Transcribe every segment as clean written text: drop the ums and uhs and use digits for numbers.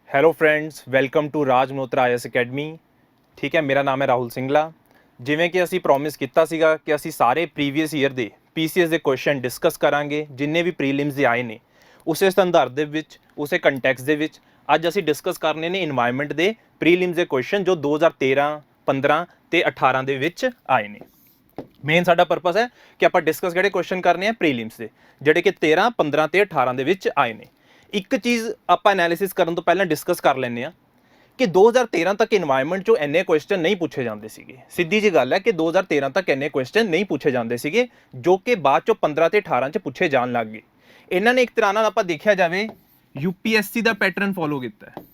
Hello friends, welcome to Raj Malhotra IAS academy. ਠੀਕ ਹੈ, ਮੇਰਾ ਨਾਮ ਹੈ ਰਾਹੁਲ ਸਿੰਗਲਾ। ਜਿਵੇਂ ਕਿ ਅਸੀਂ ਪ੍ਰੋਮਿਸ ਕੀਤਾ ਸੀਗਾ ਕਿ ਅਸੀਂ ਸਾਰੇ ਪ੍ਰੀਵੀਅਸ ਈਅਰ ਦੇ ਪੀਸੀਐਸ ਦੇ ਕੁਐਸਚਨ ਡਿਸਕਸ ਕਰਾਂਗੇ, ਜਿੰਨੇ ਵੀ ਪ੍ਰੀਲਿਮਸ ਦੇ ਆਏ ਨੇ ਉਸੇ ਸੰਦਰਭ ਦੇ ਵਿੱਚ, ਉਸੇ ਕੰਟੈਕਸਟ ਦੇ ਵਿੱਚ ਅੱਜ ਅਸੀਂ ਡਿਸਕਸ ਕਰਨੇ ਨੇ ਇਨਵਾਇਰਨਮੈਂਟ ਦੇ ਪ੍ਰੀਲਿਮਸ ਦੇ ਕੁਐਸਚਨ ਜੋ 2013, 15 ਤੇ 18 ਦੇ ਵਿੱਚ ਆਏ ਨੇ। ਮੇਨ ਸਾਡਾ ਪਰਪਸ ਹੈ ਕਿ ਆਪਾਂ ਡਿਸਕਸ ਕਿਹੜੇ ਕੁਐਸਚਨ ਕਰਨੇ ਆ ਪ੍ਰੀਲਿਮਸ ਦੇ, ਜਿਹੜੇ ਕਿ 13, 15 ਤੇ 18 ਦੇ ਵਿੱਚ ਆਏ ਨੇ। ਇੱਕ ਚੀਜ਼ ਆਪਾਂ ਐਨਾਲਿਸਿਸ ਕਰਨ ਤੋਂ ਪਹਿਲਾਂ ਡਿਸਕਸ ਕਰ ਲੈਂਦੇ ਆ ਕਿ 2013 ਤੱਕ ਇਨਵਾਇਰਨਮੈਂਟ 'ਚੋਂ ਇੰਨੇ ਕੁਐਸਚਨ ਨਹੀਂ ਪੁੱਛੇ ਜਾਂਦੇ ਸੀਗੇ। ਸਿੱਧੀ ਜੀ ਗੱਲ ਹੈ ਕਿ 2013 ਤੱਕ ਇੰਨੇ ਕੁਐਸਚਨ ਨਹੀਂ ਪੁੱਛੇ ਜਾਂਦੇ ਸੀਗੇ, ਜੋ ਕਿ ਬਾਅਦ 'ਚੋਂ 15 ਤੇ 18 'ਚ ਪੁੱਛੇ ਜਾਣ ਲੱਗ ਗਏ। ਇਹਨਾਂ ਨੇ ਇੱਕ ਤਰ੍ਹਾਂ ਨਾਲ ਆਪਾਂ ਦੇਖਿਆ ਜਾਵੇ ਯੂਪੀਐਸਸੀ ਦਾ ਪੈਟਰਨ ਫੋਲੋ ਕੀਤਾ ਹੈ।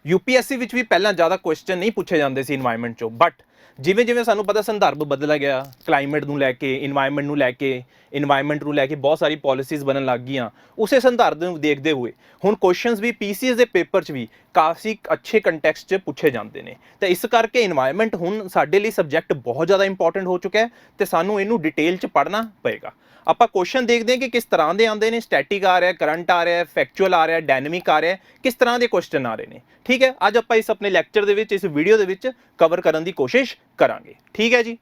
ਯੂਪੀਐਸਸੀ ਵਿੱਚ ਵੀ ਪਹਿਲਾਂ ਜ਼ਿਆਦਾ ਕੁਐਸਚਨ ਨਹੀਂ ਪੁੱਛੇ ਜਾਂਦੇ ਸੀ ਇਨਵਾਇਰਨਮੈਂਟ 'ਚੋਂ, ਬਟ ਜਿਵੇਂ ਜਿਵੇਂ ਸਾਨੂੰ ਪਤਾ ਸੰਦਰਭ ਬਦਲ ਗਿਆ, ਕਲਾਈਮੇਟ ਨੂੰ ਲੈ ਕੇ, ਇਨਵਾਇਰਨਮੈਂਟ ਨੂੰ ਲੈ ਕੇ ਬਹੁਤ ਸਾਰੀ ਪਾਲਿਸੀਜ਼ ਬਣਨ ਲੱਗ ਗਈਆਂ। ਉਸੇ ਸੰਦਰਭ ਨੂੰ ਦੇਖਦੇ ਹੋਏ ਹੁਣ ਕੁਐਸਚਨਸ ਵੀ ਪੀਸੀਐਸ ਦੇ ਪੇਪਰ 'ਚ ਵੀ ਕਾਫੀ ਅੱਛੇ ਕੰਟੈਕਸਟ 'ਚ ਪੁੱਛੇ ਜਾਂਦੇ ਨੇ। ਤਾਂ ਇਸ ਕਰਕੇ ਇਨਵਾਇਰਨਮੈਂਟ ਹੁਣ ਸਾਡੇ ਲਈ ਸਬਜੈਕਟ ਬਹੁਤ ਜ਼ਿਆਦਾ ਇੰਪੋਰਟੈਂਟ ਹੋ ਚੁੱਕਾ ਹੈ ਤੇ ਸਾਨੂੰ ਇਹਨੂੰ ਡਿਟੇਲ 'ਚ ਪੜ੍ਹਨਾ ਪਏਗਾ। ਆਪਾਂ ਕੁਐਸਚਨ ਦੇਖਦੇ ਹਾਂ ਕਿ ਕਿਸ ਤਰ੍ਹਾਂ ਦੇ ਆਉਂਦੇ ਨੇ। ਸਟੈਟਿਕ ਆ ਰਿਹਾ, ਕਰੰਟ ਆ ਰਿਹਾ, ਫੈਕਚੁਅਲ ਆ ਰਿਹਾ, ਡਾਇਨਾਮਿਕ ਆ ਰਿਹਾ, ਕਿਸ ਤਰ੍ਹਾਂ ਦੇ ਕੁਐਸਚਨ ਆ ਰਹੇ ਨੇ। ਠੀਕ ਹੈ, ਅੱਜ ਆਪਾਂ ਇਸ ਆਪਣੇ ਲੈਕਚਰ ਦੇ ਵਿੱਚ, ਇਸ ਵੀਡੀਓ ਦੇ ਵਿੱਚ ਕਵਰ ਕਰਨ ਦੀ ਕੋਸ਼ਿਸ਼ ਕਰਾਂਗੇ। ਠੀਕ ਹੈ ਜੀ,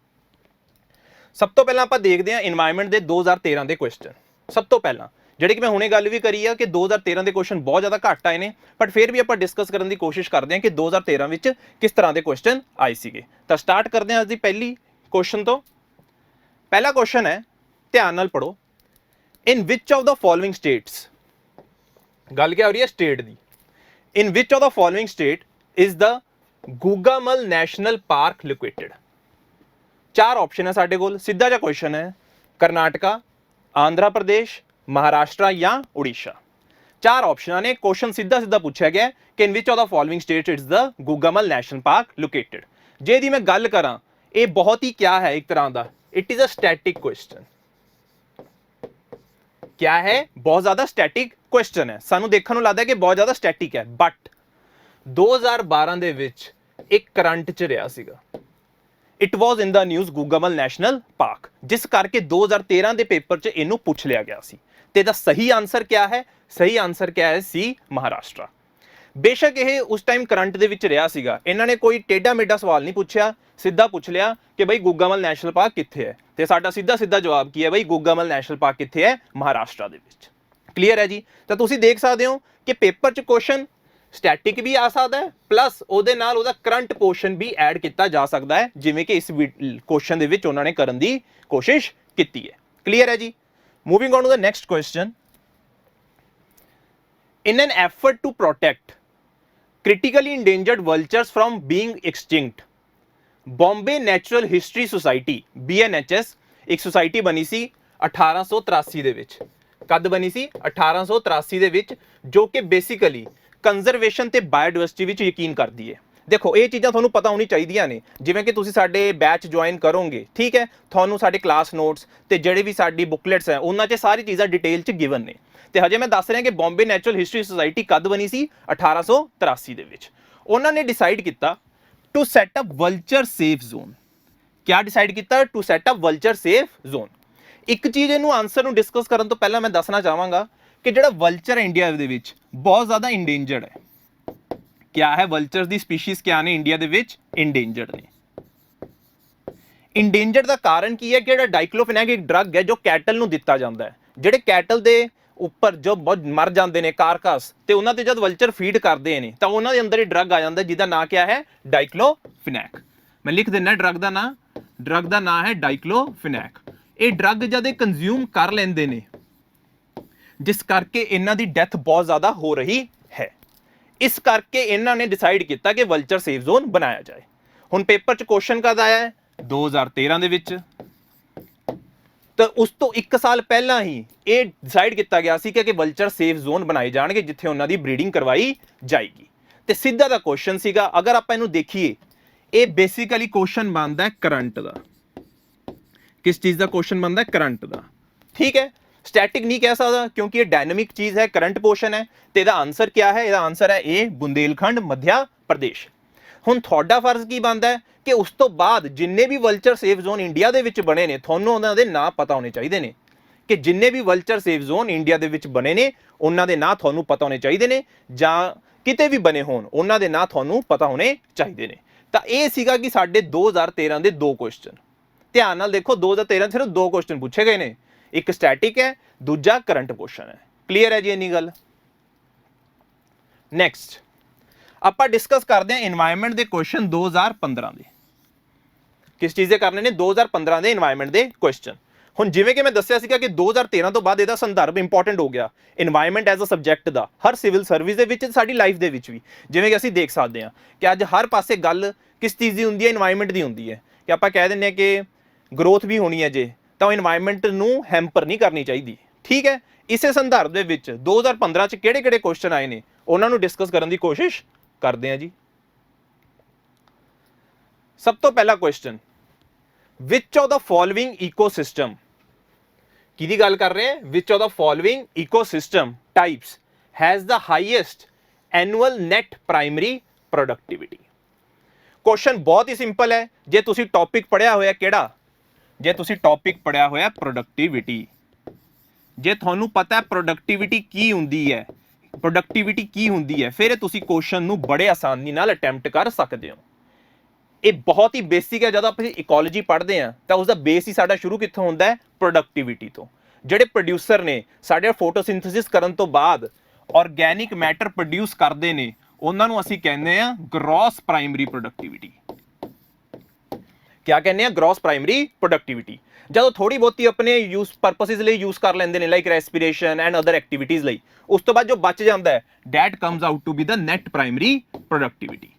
ਸਭ ਤੋਂ ਪਹਿਲਾਂ ਆਪਾਂ ਦੇਖਦੇ ਹਾਂ ਇਨਵਾਇਰਨਮੈਂਟ ਦੇ 2013 ਦੇ ਕੁਐਸਚਨ। ਸਭ ਤੋਂ ਪਹਿਲਾਂ ਜਿਹੜੇ ਕਿ ਮੈਂ ਹੁਣੇ ਗੱਲ ਵੀ ਕਰੀ ਆ ਕਿ 2013 ਦੇ ਕੁਐਸਚਨ ਬਹੁਤ ਜ਼ਿਆਦਾ ਘੱਟ ਆਏ ਨੇ, ਬਟ ਫਿਰ ਵੀ ਆਪਾਂ ਡਿਸਕਸ ਕਰਨ ਦੀ ਕੋਸ਼ਿਸ਼ ਕਰਦੇ ਹਾਂ ਕਿ 2013 ਵਿੱਚ ਕਿਸ ਤਰ੍ਹਾਂ ਦੇ ਕੁਐਸਚਨ ਆਏ ਸੀਗੇ। ਤਾਂ ਸਟਾਰਟ ਕਰਦੇ ਹਾਂ ਅੱਜ ਦੀ ਪਹਿਲੀ ਕੁਐਸਚਨ ਤੋਂ। ਪਹਿਲਾ ਕੁਐਸਚਨ ਹੈ, ਧਿਆਨ ਨਾਲ ਪੜੋ। In which of the following states, ਗੱਲ ਕੀ ਹੋ ਰਹੀ ਹੈ ਸਟੇਟ ਦੀ। In which of the following state is the Gugamal national park located. ਚਾਰ ਆਪਸ਼ਨ ਹੈ ਸਾਡੇ ਕੋਲ, ਸਿੱਧਾ ਜਿਹਾ ਕੁਐਸਚਨ ਹੈ। ਕਰਨਾਟਕਾ, ਆਂਧਰਾ ਪ੍ਰਦੇਸ਼, ਮਹਾਰਾਸ਼ਟਰ ਜਾਂ ਉੜੀਸਾ। ਚਾਰ ਆਪਸ਼ਨਾਂ ਨੇ। ਕੁਐਸਚਨ ਸਿੱਧਾ ਸਿੱਧਾ ਪੁੱਛਿਆ ਗਿਆ ਕਿ in which of the following state is the Gugamal national park located. ਜੇ ਇਹਦੀ ਮੈਂ ਗੱਲ ਕਰਾਂ, ਇਹ ਬਹੁਤ ਹੀ ਕਿਆ ਹੈ, ਇੱਕ ਤਰ੍ਹਾਂ ਦਾ it is a static question. क्या है, बहुत ज्यादा स्टैटिक क्वेश्चन है। सानू देखने ਨੂੰ ਲੱਗਦਾ ਕਿ ਬਹੁਤ ਜ਼ਿਆਦਾ ਸਟੈਟਿਕ ਹੈ, ਬਟ 2012 ਦੇ ਵਿੱਚ ਇੱਕ ਕਰੰਟ ਚ ਰਿਹਾ ਸੀਗਾ। It was in the news Gugamal national park, ਜਿਸ ਕਰਕੇ 2013 ਦੇ ਪੇਪਰ 'ਚ ਇਹਨੂੰ ਪੁੱਛ ਲਿਆ ਗਿਆ ਸੀ। ਤੇ ਇਹਦਾ ਸਹੀ ਆਨਸਰ ਕਿਆ ਹੈ? ਸਹੀ ਆਨਸਰ ਕਿਆ ਹੈ? ਸੀ ਮਹਾਰਾਸ਼ਟਰ। ਬੇਸ਼ੱਕ ਇਹ ਉਸ ਟਾਈਮ ਕਰੰਟ ਦੇ ਵਿੱਚ ਰਿਹਾ ਸੀਗਾ, ਇਹਨਾਂ ਨੇ ਕੋਈ ਟੇਢਾ ਮੇਢਾ ਸਵਾਲ ਨਹੀਂ ਪੁੱਛਿਆ, ਸਿੱਧਾ ਪੁੱਛ ਲਿਆ ਕਿ ਬਈ ਗੁਗਾਮਲ ਨੈਸ਼ਨਲ ਪਾਰਕ ਕਿੱਥੇ ਹੈ। ਤੇ ਸਾਡਾ ਸਿੱਧਾ ਸਿੱਧਾ ਜਵਾਬ ਕੀ ਹੈ ਬਈ? ਗੁਗਾਮਲ ਨੈਸ਼ਨਲ ਪਾਰਕ ਕਿੱਥੇ ਹੈ? ਮਹਾਰਾਸ਼ਟਰ ਦੇ ਵਿੱਚ। ਕਲੀਅਰ ਹੈ ਜੀ। ਤਾਂ ਤੁਸੀਂ ਦੇਖ ਸਕਦੇ ਹੋ ਕਿ ਪੇਪਰ 'ਚ ਕੁਐਸਚਨ ਸਟੈਟਿਕ ਵੀ ਆ ਸਕਦਾ ਹੈ, ਪਲੱਸ ਉਹਦੇ ਨਾਲ ਉਹਦਾ ਕਰੰਟ ਪੋਰਸ਼ਨ ਵੀ ਐਡ ਕੀਤਾ ਜਾ ਸਕਦਾ ਹੈ, ਜਿਵੇਂ ਕਿ ਇਸ ਕੁਐਸਚਨ ਦੇ ਵਿੱਚ ਉਹਨਾਂ ਨੇ ਕਰਨ ਦੀ ਕੋਸ਼ਿਸ਼ ਕੀਤੀ ਹੈ। ਕਲੀਅਰ ਹੈ ਜੀ। Moving on to the next question. In an effort to protect critically endangered vultures from being extinct, Bombay Natural History Society BNHS ਇੱਕ ਸੁਸਾਇਟੀ ਬਣੀ ਸੀ 1883 ਦੇ ਵਿੱਚ। ਕਦ ਬਣੀ ਸੀ? 1883 ਦੇ ਵਿੱਚ, ਜੋ ਕਿ ਬੇਸਿਕਲੀ ਕੰਜ਼ਰਵੇਸ਼ਨ ਤੇ ਬਾਇਓਡਾਇਵਰਸਿਟੀ ਵਿੱਚ ਯਕੀਨ ਕਰਦੀ ਹੈ। ਦੇਖੋ, ਇਹ ਚੀਜ਼ਾਂ ਤੁਹਾਨੂੰ ਪਤਾ ਹੋਣੀ ਚਾਹੀਦੀਆਂ ਨੇ। ਜਿਵੇਂ ਕਿ ਤੁਸੀਂ ਸਾਡੇ ਬੈਚ ਜੁਆਇਨ ਕਰੋਗੇ, ਠੀਕ ਹੈ, ਤੁਹਾਨੂੰ ਸਾਡੇ ਕਲਾਸ ਨੋਟਸ ਤੇ ਜਿਹੜੇ ਵੀ ਸਾਡੀ ਬੁਕਲੇਟਸ ਹੈ ਉਹਨਾਂ 'ਚ ਸਾਰੀ ਚੀਜ਼ਾਂ ਡਿਟੇਲ 'ਚ ਗਿਵਨ ਨੇ। ਤੇ ਹਜੇ ਮੈਂ ਦੱਸ ਰਿਹਾ ਕਿ ਬੰਬੇ ਨੈਚੁਰਲ ਹਿਸਟਰੀ ਸੁਸਾਇਟੀ ਕਦ ਬਣੀ ਸੀ? 1883 ਦੇ ਵਿੱਚ। ਉਹਨਾਂ ਨੇ ਡਿਸਾਈਡ ਕੀਤਾ to set up vulture safe zone. ਕਿਆ ਡਿਸਾਈਡ ਕੀਤਾ? To set up vulture safe zone. ਇੱਕ ਚੀਜ਼ ਇਹਨੂੰ ਆਨਸਰ ਨੂੰ ਡਿਸਕਸ ਕਰਨ ਤੋਂ ਪਹਿਲਾਂ ਮੈਂ ਦੱਸਣਾ ਚਾਹਾਂਗਾ ਕਿ ਜਿਹੜਾ ਵਲਚਰ ਇੰਡੀਆ ਦੇ ਵਿੱਚ ਬਹੁਤ ਜ਼ਿਆਦਾ ਇੰਡੇਂਜਰਡ ਹੈ। ਕਿਆ ਹੈ? ਵਲਚਰ ਦੀ ਸਪੀਸ਼ੀਜ਼ ਕਿਆ ਨੇ ਇੰਡੀਆ ਦੇ ਵਿੱਚ? ਇੰਡੇਂਜਰਡ ਨੇ। ਇੰਡੇਂਜਰਡ ਦਾ ਕਾਰਨ ਕੀ ਹੈ? ਕਿ ਜਿਹੜਾ ਡਾਈਕਲੋਫਿਨੈਕ ਇੱਕ ਡਰੱਗ ਹੈ ਜੋ ਕੈਟਲ ਨੂੰ ਦਿੱਤਾ ਜਾਂਦਾ ਹੈ। ਜਿਹੜੇ ਕੈਟਲ ਦੇ ਉੱਪਰ ਜੋ ਬਹੁਤ ਮਰ ਜਾਂਦੇ ਨੇ ਕਾਰਕਸ, ਤੇ ਉਹਨਾਂ ਤੇ ਜਦ ਵਲਚਰ ਫੀਡ ਕਰਦੇ ਨੇ ਤਾਂ ਉਹਨਾਂ ਦੇ ਅੰਦਰ ਹੀ ਡਰੱਗ ਆ ਜਾਂਦਾ ਜਿਹਦਾ ਨਾਂ ਕਿਆ ਹੈ? ਡਾਈਕਲੋਫਿਨੈਕ। ਮੈਂ ਲਿਖ ਦਿੰਦਾ ਡਰੱਗ ਦਾ ਨਾਂ। ਡਰੱਗ ਦਾ ਨਾਂ ਹੈ ਡਾਈਕਲੋਫਿਨੈਕ। ਇਹ ਡਰੱਗ ਜਦ ਇਹ ਕੰਜ਼ਿਊਮ ਕਰ ਲੈਂਦੇ ਨੇ, ਜਿਸ ਕਰਕੇ ਇਹਨਾਂ ਦੀ ਡੈਥ ਬਹੁਤ ਜ਼ਿਆਦਾ ਹੋ ਰਹੀ ਹੈ। ਇਸ ਕਰਕੇ ਇਹਨਾਂ ਨੇ ਡਿਸਾਈਡ ਕੀਤਾ ਕਿ ਵਲਚਰ ਸੇਫ ਜ਼ੋਨ ਬਣਾਇਆ ਜਾਏ। ਹੁਣ ਪੇਪਰ 'ਚ ਕੁਐਸਚਨ ਕਦ ਆਇਆ ਹੈ? 2013 ਦੇ ਵਿੱਚ। ਤਾਂ ਉਸ ਤੋਂ 1 ਸਾਲ ਪਹਿਲਾਂ ਹੀ ਇਹ ਡਿਸਾਈਡ ਕੀਤਾ ਗਿਆ ਸੀ ਕਿ ਵਲਚਰ ਸੇਫ ਜ਼ੋਨ ਬਣਾਏ ਜਾਣਗੇ ਜਿੱਥੇ ਉਹਨਾਂ ਦੀ ਬਰੀਡਿੰਗ ਕਰਵਾਈ ਜਾਏਗੀ। ਤੇ ਸਿੱਧਾ ਦਾ ਕੁਐਸਚਨ ਸੀਗਾ। ਅਗਰ ਆਪਾਂ ਇਹਨੂੰ ਦੇਖੀਏ, ਇਹ ਬੇਸਿਕਲੀ ਕੁਐਸਚਨ ਬਣਦਾ ਹੈ ਕਰੰਟ ਦਾ। ਕਿਸ ਚੀਜ਼ ਦਾ ਕੁਐਸਚਨ ਬਣਦਾ ਹੈ? ਕਰੰਟ ਦਾ। ਠੀਕ ਹੈ, ਸਟੈਟਿਕ ਨਹੀਂ ਕਹਿ ਸਕਦਾ ਕਿਉਂਕਿ ਇਹ ਡਾਇਨਾਮਿਕ ਚੀਜ਼ ਹੈ, ਕਰੰਟ ਪੋਰਸ਼ਨ ਹੈ। ਤੇ ਇਹਦਾ ਆਨਸਰ ਕਿਆ ਹੈ? ਇਹਦਾ ਆਨਸਰ ਹੈ ਏ, ਬੁੰਦੇਲਖੰਡ, ਮੱਧਿਆ ਪ੍ਰਦੇਸ਼। ਹੁਣ ਤੁਹਾਡਾ ਫਰਜ਼ ਕੀ ਬਣਦਾ ਹੈ ਕਿ ਉਸ ਤੋਂ ਬਾਅਦ ਜਿੰਨੇ ਵੀ ਵਲਚਰ ਸੇਫ ਜ਼ੋਨ ਇੰਡੀਆ ਦੇ ਵਿੱਚ ਬਣੇ ਨੇ, ਤੁਹਾਨੂੰ ਉਹਨਾਂ ਦੇ ਨਾਂ ਪਤਾ ਹੋਣੇ ਚਾਹੀਦੇ ਨੇ। ਕਿ ਜਿੰਨੇ ਵੀ ਵਲਚਰ ਸੇਫ ਜ਼ੋਨ ਇੰਡੀਆ ਦੇ ਵਿੱਚ ਬਣੇ ਨੇ ਉਹਨਾਂ ਦੇ ਨਾਂ ਤੁਹਾਨੂੰ ਪਤਾ ਹੋਣੇ ਚਾਹੀਦੇ ਨੇ, ਜਾਂ ਕਿਤੇ ਵੀ ਬਣੇ ਹੋਣ ਉਹਨਾਂ ਦੇ ਨਾਂ ਤੁਹਾਨੂੰ ਪਤਾ ਹੋਣੇ ਚਾਹੀਦੇ ਨੇ। ਤਾਂ ਇਹ ਸੀਗਾ ਕਿ ਸਾਡੇ 2013 ਦੇ ਦੋ ਕੁਐਸਚਨ। ਧਿਆਨ ਨਾਲ ਦੇਖੋ 2013 ਸਿਰਫ ਦੋ ਕੁਐਸਚਨ ਪੁੱਛੇ ਗਏ ਨੇ, ਇੱਕ ਸਟੈਟਿਕ ਹੈ, ਦੂਜਾ ਕਰੰਟ ਕੁਐਸਚਨ ਹੈ। ਕਲੀਅਰ ਹੈ ਜੀ ਇੰਨੀ ਗੱਲ। ਨੈਕਸਟ ਆਪਾਂ ਡਿਸਕਸ ਕਰਦੇ ਹਾਂ এনवायरमेंट ਦੇ ਕੁਐਸਚਨ 2015 ਦੇ। ਕਿਸ ਚੀਜ਼ ਦੇ ਕਰਨੇ ਨੇ? 2015 ਦੇ এনवायरमेंट ਦੇ ਕੁਐਸਚਨ। ਹੁਣ ਜਿਵੇਂ ਕਿ ਮੈਂ ਦੱਸਿਆ ਸੀਗਾ ਕਿ 2013 ਤੋਂ ਬਾਅਦ ਇਹਦਾ ਸੰਦਰਭ ਇੰਪੋਰਟੈਂਟ ਹੋ ਗਿਆ এনवायरमेंट ਐਜ਼ ਅ ਸਬਜੈਕਟ ਦਾ, ਹਰ ਸਿਵਲ ਸਰਵਿਸ ਦੇ ਵਿੱਚ, ਸਾਡੀ ਲਾਈਫ ਦੇ ਵਿੱਚ ਵੀ। ਜਿਵੇਂ ਕਿ ਅਸੀਂ ਦੇਖ ਸਕਦੇ ਹਾਂ ਕਿ ਅੱਜ ਹਰ ਪਾਸੇ ਗੱਲ ਕਿਸ ਚੀਜ਼ ਦੀ ਹੁੰਦੀ ਹੈ? এনवायरमेंट ਦੀ ਹੁੰਦੀ ਹੈ। ਕਿ ਆਪਾਂ ਕਹਿ ਦਿੰਦੇ ਹਾਂ ਕਿ ਗਰੋਥ ਵੀ ਹੋਣੀ ਹੈ ਜੇ, ਤਾਂ ਉਹ এনवायरमेंट ਨੂੰ ਹੈਂਪਰ ਨਹੀਂ ਕਰਨੀ ਚਾਹੀਦੀ। ਠੀਕ ਹੈ, ਇਸੇ ਸੰਦਰਭ ਦੇ ਵਿੱਚ 2015 ਚ ਕਿਹੜੇ ਕੁਐਸਚਨ ਆਏ ਨੇ ਉਹਨਾਂ ਨੂੰ ਡਿਸਕਸ ਕਰਨ ਦੀ ਕੋਸ਼ਿਸ਼ ਕਰਦੇ ਹਾਂ ਜੀ। ਸਭ ਤੋਂ ਪਹਿਲਾ question, which of the following ecosystem, ਕਿਹਦੀ ਗੱਲ ਕਰ ਰਹੇ ਹਾਂ? ਵਿਚ of the following ecosystem types has the highest annual net primary productivity. Question ਬਹੁਤ ਹੀ ਸਿੰਪਲ ਹੈ। ਜੇ ਤੁਸੀਂ ਟੌਪਿਕ ਪੜਿਆ ਹੋਇਆ ਕਿਹੜਾ, ਜੇ ਤੁਸੀਂ ਟੌਪਿਕ ਪੜਿਆ ਹੋਇਆ ਪ੍ਰੋਡਕਟਿਵਿਟੀ, ਜੇ ਤੁਹਾਨੂੰ ਪਤਾ ਹੈ ਪ੍ਰੋਡਕਟਿਵਿਟੀ ਕੀ ਹੁੰਦੀ ਹੈ, ਪ੍ਰੋਡਕਟਿਵਿਟੀ ਕੀ ਹੁੰਦੀ ਹੈ, ਫਿਰ ਤੁਸੀਂ ਕੁਐਸਚਨ ਨੂੰ ਬੜੇ ਆਸਾਨੀ ਨਾਲ ਅਟੈਂਪਟ ਕਰ ਸਕਦੇ ਹੋ। ਇਹ ਬਹੁਤ ਹੀ ਬੇਸਿਕ ਹੈ। ਜਦੋਂ ਆਪਾਂ ਇਕੋਲੋਜੀ ਪੜ੍ਹਦੇ ਹਾਂ ਤਾਂ ਉਸਦਾ ਬੇਸ ਹੀ ਸਾਡਾ ਸ਼ੁਰੂ ਕਿੱਥੋਂ ਹੁੰਦਾ ਹੈ? ਪ੍ਰੋਡਕਟਿਵਿਟੀ ਤੋਂ। ਜਿਹੜੇ ਪ੍ਰੋਡਿਊਸਰ ਨੇ ਸਾਡੇ ਫੋਟੋਸਿੰਥੇਸਿਸ ਕਰਨ ਤੋਂ ਬਾਅਦ ਆਰਗੈਨਿਕ ਮੈਟਰ ਪ੍ਰੋਡਿਊਸ ਕਰਦੇ ਨੇ, ਉਹਨਾਂ ਨੂੰ ਅਸੀਂ ਕਹਿੰਦੇ ਆ ਗ੍ਰੋਸ ਪ੍ਰਾਇਮਰੀ ਪ੍ਰੋਡਕਟਿਵਿਟੀ। ਕਿਆ ਕਹਿੰਦੇ ਆ? Gross primary productivity. ਜਦੋਂ ਥੋੜੀ ਬਹੁਤੀ ਆਪਣੇ ਯੂਜ਼ ਪਰਪਸਿਸ ਲਈ ਯੂਜ਼ ਕਰ ਲੈਂਦੇ ਨੇ, like respiration and other activities ਲਈ, ਉਸ ਤੋਂ ਬਾਅਦ ਜੋ ਬਚ ਜਾਂਦਾ ਹੈ that comes out to be the net primary productivity.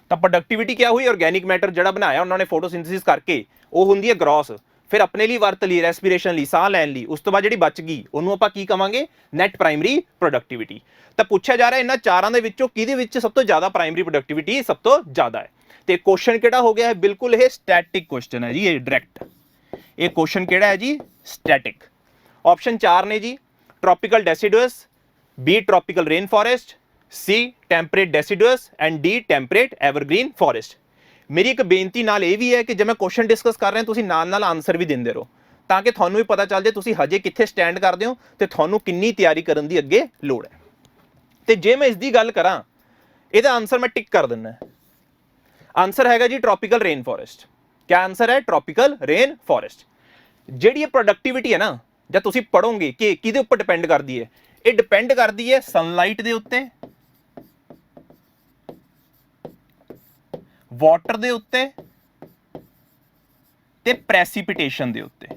ਤਾਂ ਪ੍ਰੋਡਕਟਿਵਿਟੀ ਕਿਆ ਹੋਈ? ਆਰਗੈਨਿਕ ਮੈਟਰ ਜਿਹੜਾ ਬਣਾਇਆ ਉਹਨਾਂ ਨੇ ਫੋਟੋਸਿੰਥੇਸਿਸ ਕਰਕੇ, ਉਹ ਹੁੰਦੀ ਹੈ ਗ੍ਰੋਸ। ਫਿਰ ਆਪਣੇ ਲਈ ਵਰਤ ਲਈ, ਰੈਸਪੀਰੇਸ਼ਨ ਲਈ, ਸਾਹ ਲੈਣ ਲਈ, ਉਸ ਤੋਂ ਬਾਅਦ ਜਿਹੜੀ ਬਚ ਗਈ ਉਹਨੂੰ ਆਪਾਂ ਕੀ ਕਵਾਂਗੇ? Net primary productivity. ਤਾਂ ਪੁੱਛਿਆ ਜਾ ਰਿਹਾ ਇਹਨਾਂ ਚਾਰਾਂ ਦੇ ਵਿੱਚੋਂ ਕਿਹਦੇ ਵਿੱਚ ਸਭ ਤੋਂ ਜ਼ਿਆਦਾ ਪ੍ਰਾਇਮਰੀ ਪ੍ਰੋਡਕਟਿਵਿਟੀ ਸਭ ਤੋਂ ਜ਼ਿਆਦਾ ਹੈ? ਤੇ ਕੁਐਸਚਨ ਕਿਹੜਾ ਹੋ ਗਿਆ ਹੈ? ਬਿਲਕੁਲ ਇਹ ਸਟੈਟਿਕ ਕੁਐਸਚਨ ਹੈ ਜੀ, ਇਹ ਡਾਇਰੈਕਟ। ਇਹ ਕੁਐਸਚਨ ਕਿਹੜਾ ਹੈ ਜੀ? ਸਟੈਟਿਕ। ਆਪਸ਼ਨ 4 ਨੇ ਜੀ, tropical deciduous, B tropical rain forest, C temperate deciduous and D temperate evergreen forest. ਮੇਰੀ ਇੱਕ ਬੇਨਤੀ ਨਾਲ ਇਹ ਵੀ ਹੈ ਕਿ ਜੇ ਮੈਂ ਕੁਐਸਚਨ ਡਿਸਕਸ ਕਰ ਰਿਹਾ ਤੁਸੀਂ ਨਾਲ ਆਨਸਰ ਵੀ ਦਿੰਦੇ ਰਹੋ, ਤਾਂ ਕਿ ਤੁਹਾਨੂੰ ਵੀ ਪਤਾ ਚੱਲ ਜਾਏ ਤੁਸੀਂ ਹਜੇ ਕਿੱਥੇ ਸਟੈਂਡ ਕਰਦੇ ਹੋ ਤੇ ਤੁਹਾਨੂੰ ਕਿੰਨੀ ਤਿਆਰੀ ਕਰਨ ਦੀ ਅੱਗੇ ਲੋੜ ਹੈ। ਤੇ ਜੇ ਮੈਂ ਇਸ ਦੀ ਗੱਲ ਕਰਾਂ, ਇਹਦਾ ਆਨਸਰ ਮੈਂ ਟਿਕ ਕਰ ਦਿੰਦਾ। ਆਨਸਰ ਹੈਗਾ ਜੀ ਟ੍ਰੋਪੀਕਲ ਰੇਨ ਫੋਰੈਸਟ। ਕਿਆ ਆਨਸਰ ਹੈ? Tropical rain forest. ਜਿਹੜੀ ਇਹ ਪ੍ਰੋਡਕਟਿਵਿਟੀ ਹੈ ਨਾ, ਜਦ ਤੁਸੀਂ ਪੜੋਗੇ ਕਿ ਕਿਹਦੇ ਉੱਪਰ ਡਿਪੈਂਡ ਕਰਦੀ ਹੈ, ਇਹ ਡਿਪੈਂਡ ਕਰਦੀ ਹੈ ਸਨਲਾਈਟ ਦੇ ਉੱਤੇ, ਵਾਟਰ ਦੇ ਉੱਤੇ ਤੇ ਪ੍ਰੈਸੀਪੀਟੇਸ਼ਨ ਦੇ ਉੱਤੇ।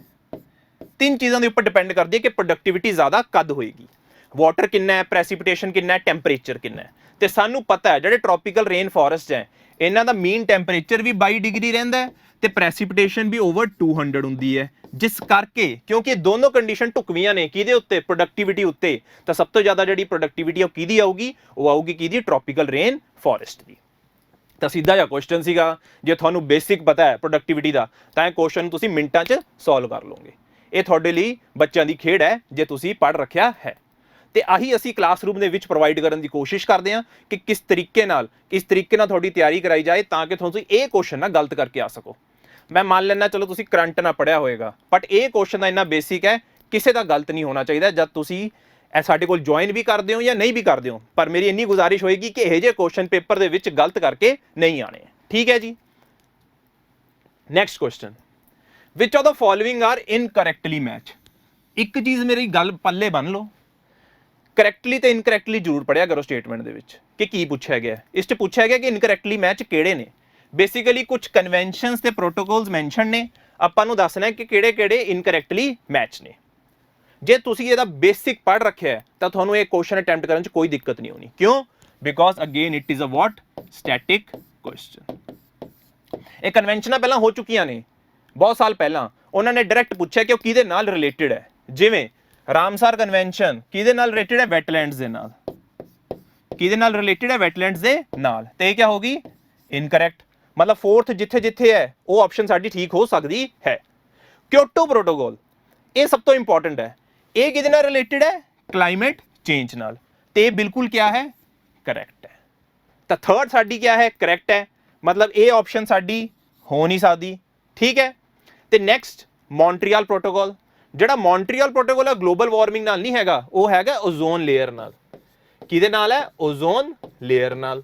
ਤਿੰਨ ਚੀਜ਼ਾਂ ਦੇ ਉੱਪਰ ਡਿਪੈਂਡ ਕਰਦੀ ਹੈ ਕਿ ਪ੍ਰੋਡਕਟਿਵਿਟੀ ਜ਼ਿਆਦਾ ਕਦ ਹੋਏਗੀ। ਵਾਟਰ ਕਿੰਨਾ ਹੈ, ਪ੍ਰੈਸੀਪੀਟੇਸ਼ਨ ਕਿੰਨਾ ਹੈ, ਟੈਂਪਰੇਚਰ ਕਿੰਨਾ ਹੈ। ਤੇ ਸਾਨੂੰ ਪਤਾ ਹੈ ਜਿਹੜੇ ਟ੍ਰੋਪੀਕਲ ਰੇਨ ਫੋਰੈਸਟ ਹੈ ਇਹਨਾਂ ਦਾ ਮੀਨ ਟੈਂਪਰੇਚਰ ਵੀ 22 ਡਿਗਰੀ ਰਹਿੰਦਾ ਹੈ ਤੇ ਪ੍ਰੈਸੀਪੀਟੇਸ਼ਨ ਵੀ ਓਵਰ 200 ਹੁੰਦੀ ਹੈ। ਜਿਸ ਕਰਕੇ ਕਿਉਂਕਿ ਦੋਨੋਂ ਕੰਡੀਸ਼ਨ ਢੁਕਵੀਆਂ ਨੇ ਕਿਹਦੇ ਉੱਤੇ? ਪ੍ਰੋਡਕਟਿਵਿਟੀ ਉੱਤੇ। ਤਾਂ ਸਭ ਤੋਂ ਜ਼ਿਆਦਾ ਜਿਹੜੀ ਪ੍ਰੋਡਕਟਿਵਿਟੀ ਉਹ ਕਿਹਦੀ ਆਊਗੀ? ਉਹ ਆਊਗੀ ਕਿਹਦੀ? ਟ੍ਰੋਪੀਕਲ ਰੇਨ ਫੋਰੈਸਟ ਦੀ। ਤਾਂ ਸਿੱਧਾ ਜਿਹਾ ਕੁਐਸਚਨ ਸੀਗਾ। ਜੇ ਤੁਹਾਨੂੰ ਬੇਸਿਕ ਪਤਾ ਹੈ ਪ੍ਰੋਡਕਟਿਵਿਟੀ ਦਾ ਤਾਂ ਇਹ ਕੁਐਸਚਨ ਤੁਸੀਂ ਮਿੰਟਾਂ 'ਚ ਸੋਲਵ ਕਰ ਲਓਗੇ। ਇਹ ਤੁਹਾਡੇ ਲਈ ਬੱਚਿਆਂ ਦੀ ਖੇਡ ਹੈ ਜੇ ਤੁਸੀਂ ਪੜ੍ਹ ਰੱਖਿਆ ਹੈ। ਤੇ ਆਹੀ ਅਸੀਂ ਕਲਾਸਰੂਮ ਦੇ ਵਿੱਚ ਪ੍ਰੋਵਾਈਡ ਕਰਨ ਦੀ ਕੋਸ਼ਿਸ਼ ਕਰਦੇ ਹਾਂ ਕਿ ਕਿਸ ਤਰੀਕੇ ਨਾਲ ਤੁਹਾਡੀ ਤਿਆਰੀ ਕਰਾਈ ਜਾਏ ਤਾਂ ਕਿ ਤੁਸੀਂ ਇਹ ਕੁਐਸਚਨ ਨਾ ਗਲਤ ਕਰਕੇ ਆ ਸਕੋ। ਮੈਂ ਮੰਨ ਲੈਣਾ ਚਲੋ ਤੁਸੀਂ ਕਰੰਟ ਨਾ ਪੜਿਆ ਹੋਏਗਾ, ਬਟ ਇਹ ਕੁਐਸਚਨ ਦਾ ਇੰਨਾ ਬੇਸਿਕ ਹੈ ਕਿਸੇ ਦਾ ਗਲਤ ਨਹੀਂ ਹੋਣਾ ਚਾਹੀਦਾ ਜਦ ਤੁਸੀਂ ਸਾਡੇ ਕੋਲ ਜੁਆਇਨ ਵੀ ਕਰਦੇ ਹੋ ਜਾਂ ਨਹੀਂ ਵੀ ਕਰਦੇ ਹੋ। ਪਰ ਮੇਰੀ ਇੰਨੀ ਗੁਜ਼ਾਰਿਸ਼ ਹੋਏਗੀ ਕਿ ਇਹੋ ਜਿਹੇ ਕੁਐਸਚਨ ਪੇਪਰ ਦੇ ਵਿੱਚ ਗਲਤ ਕਰਕੇ ਨਹੀਂ ਆਣੇ। ਠੀਕ ਹੈ ਜੀ। Next question, which of the following are incorrectly match. ਇੱਕ ਚੀਜ਼ ਮੇਰੀ ਗੱਲ ਪੱਲੇ ਬੰਨ ਲਓ, ਕਰੈਕਟਲੀ ਤੇ ਇਨਕਰੈਕਟਲੀ ਜ਼ਰੂਰ ਪੜਿਆ ਕਰੋ ਸਟੇਟਮੈਂਟ ਦੇ ਵਿੱਚ ਕਿ ਕੀ ਪੁੱਛਿਆ ਗਿਆ। ਇਸ 'ਚ ਪੁੱਛਿਆ ਗਿਆ ਕਿ ਇਨਕਰੈਕਟਲੀ ਮੈਚ ਕਿਹੜੇ ਨੇ। ਬੇਸਿਕਲੀ ਕੁਝ ਕਨਵੈਨਸ਼ਨਸ ਤੇ ਪ੍ਰੋਟੋਕੋਲਸ ਮੈਂਸ਼ਨ ਨੇ, ਆਪਾਂ ਨੂੰ ਦੱਸਣਾ ਕਿ ਕਿਹੜੇ ਇਨਕਰੈਕਟਲੀ ਮੈਚ ਨੇ। ਜੇ ਤੁਸੀਂ ਇਹਦਾ ਬੇਸਿਕ ਪੜ੍ਹ ਰੱਖਿਆ ਹੈ ਤਾਂ ਤੁਹਾਨੂੰ ਇਹ ਕੁਐਸਚਨ ਅਟੈਂਪਟ ਕਰਨ 'ਚ ਕੋਈ ਦਿੱਕਤ ਨਹੀਂ ਹੋਣੀ। ਕਿਉਂ? Because again it is a what? Static question. ਇਹ ਕਨਵੈਨਸ਼ਨਾਂ ਪਹਿਲਾਂ ਹੋ ਚੁੱਕੀਆਂ ਨੇ ਬਹੁਤ ਸਾਲ ਪਹਿਲਾਂ। ਉਹਨਾਂ ਨੇ ਡਾਇਰੈਕਟ ਪੁੱਛਿਆ ਕਿ ਉਹ ਕਿਹਦੇ ਨਾਲ ਰਿਲੇਟਡ ਹੈ। ਜਿਵੇਂ ਰਾਮਸਰ ਕਨਵੈਨਸ਼ਨ ਕਿਹਦੇ ਨਾਲ ਰਿਲੇਟਡ ਹੈ? ਵੈਟਲੈਂਡਸ ਦੇ ਨਾਲ। ਕਿਹਦੇ ਨਾਲ ਰਿਲੇਟਡ ਹੈ? ਵੈਟਲੈਂਡਸ ਦੇ ਨਾਲ। ਤੇ ਇਹ ਕਿਆ ਹੋਗੀ? ਇਨਕਰੈਕਟ। ਮਤਲਬ ਫੋਰਥ ਜਿੱਥੇ ਹੈ ਉਹ ਆਪਸ਼ਨ ਸਾਡੀ ਠੀਕ ਹੋ ਸਕਦੀ ਹੈ। ਕਿਓਟੋ ਪ੍ਰੋਟੋਕੋਲ, ਇਹ ਸਭ ਤੋਂ ਇੰਪੋਰਟੈਂਟ ਹੈ। ਇਹ ਕਿਹਦੇ ਨਾਲ ਰਿਲੇਟਡ ਹੈ? ਕਲਾਈਮੇਟ ਚੇਂਜ ਨਾਲ। ਤੇ ਇਹ ਬਿਲਕੁਲ ਕਿਆ ਹੈ? ਕਰੈਕਟ ਹੈ। ਤਾਂ ਥਰਡ ਸਾਡੀ ਕਿਆ ਹੈ? ਕਰੈਕਟ ਹੈ। ਮਤਲਬ ਇਹ ਆਪਸ਼ਨ ਸਾਡੀ ਹੋ ਨਹੀਂ ਸਕਦੀ। ਠੀਕ ਹੈ। ਤੇ ਨੈਕਸਟ ਮੌਂਟਰੀਅਲ ਪ੍ਰੋਟੋਕੋਲ। ਜਿਹੜਾ ਮੌਂਟਰੀਅਲ ਪ੍ਰੋਟੋਕੋਲ ਹੈ ਗਲੋਬਲ ਵਾਰਮਿੰਗ ਨਾਲ ਨਹੀਂ ਹੈਗਾ, ਉਹ ਹੈਗਾ ਓਜ਼ੋਨ ਲੇਅਰ ਨਾਲ। ਕਿਹਦੇ ਨਾਲ ਹੈ? ਓਜ਼ੋਨ ਲੇਅਰ ਨਾਲ।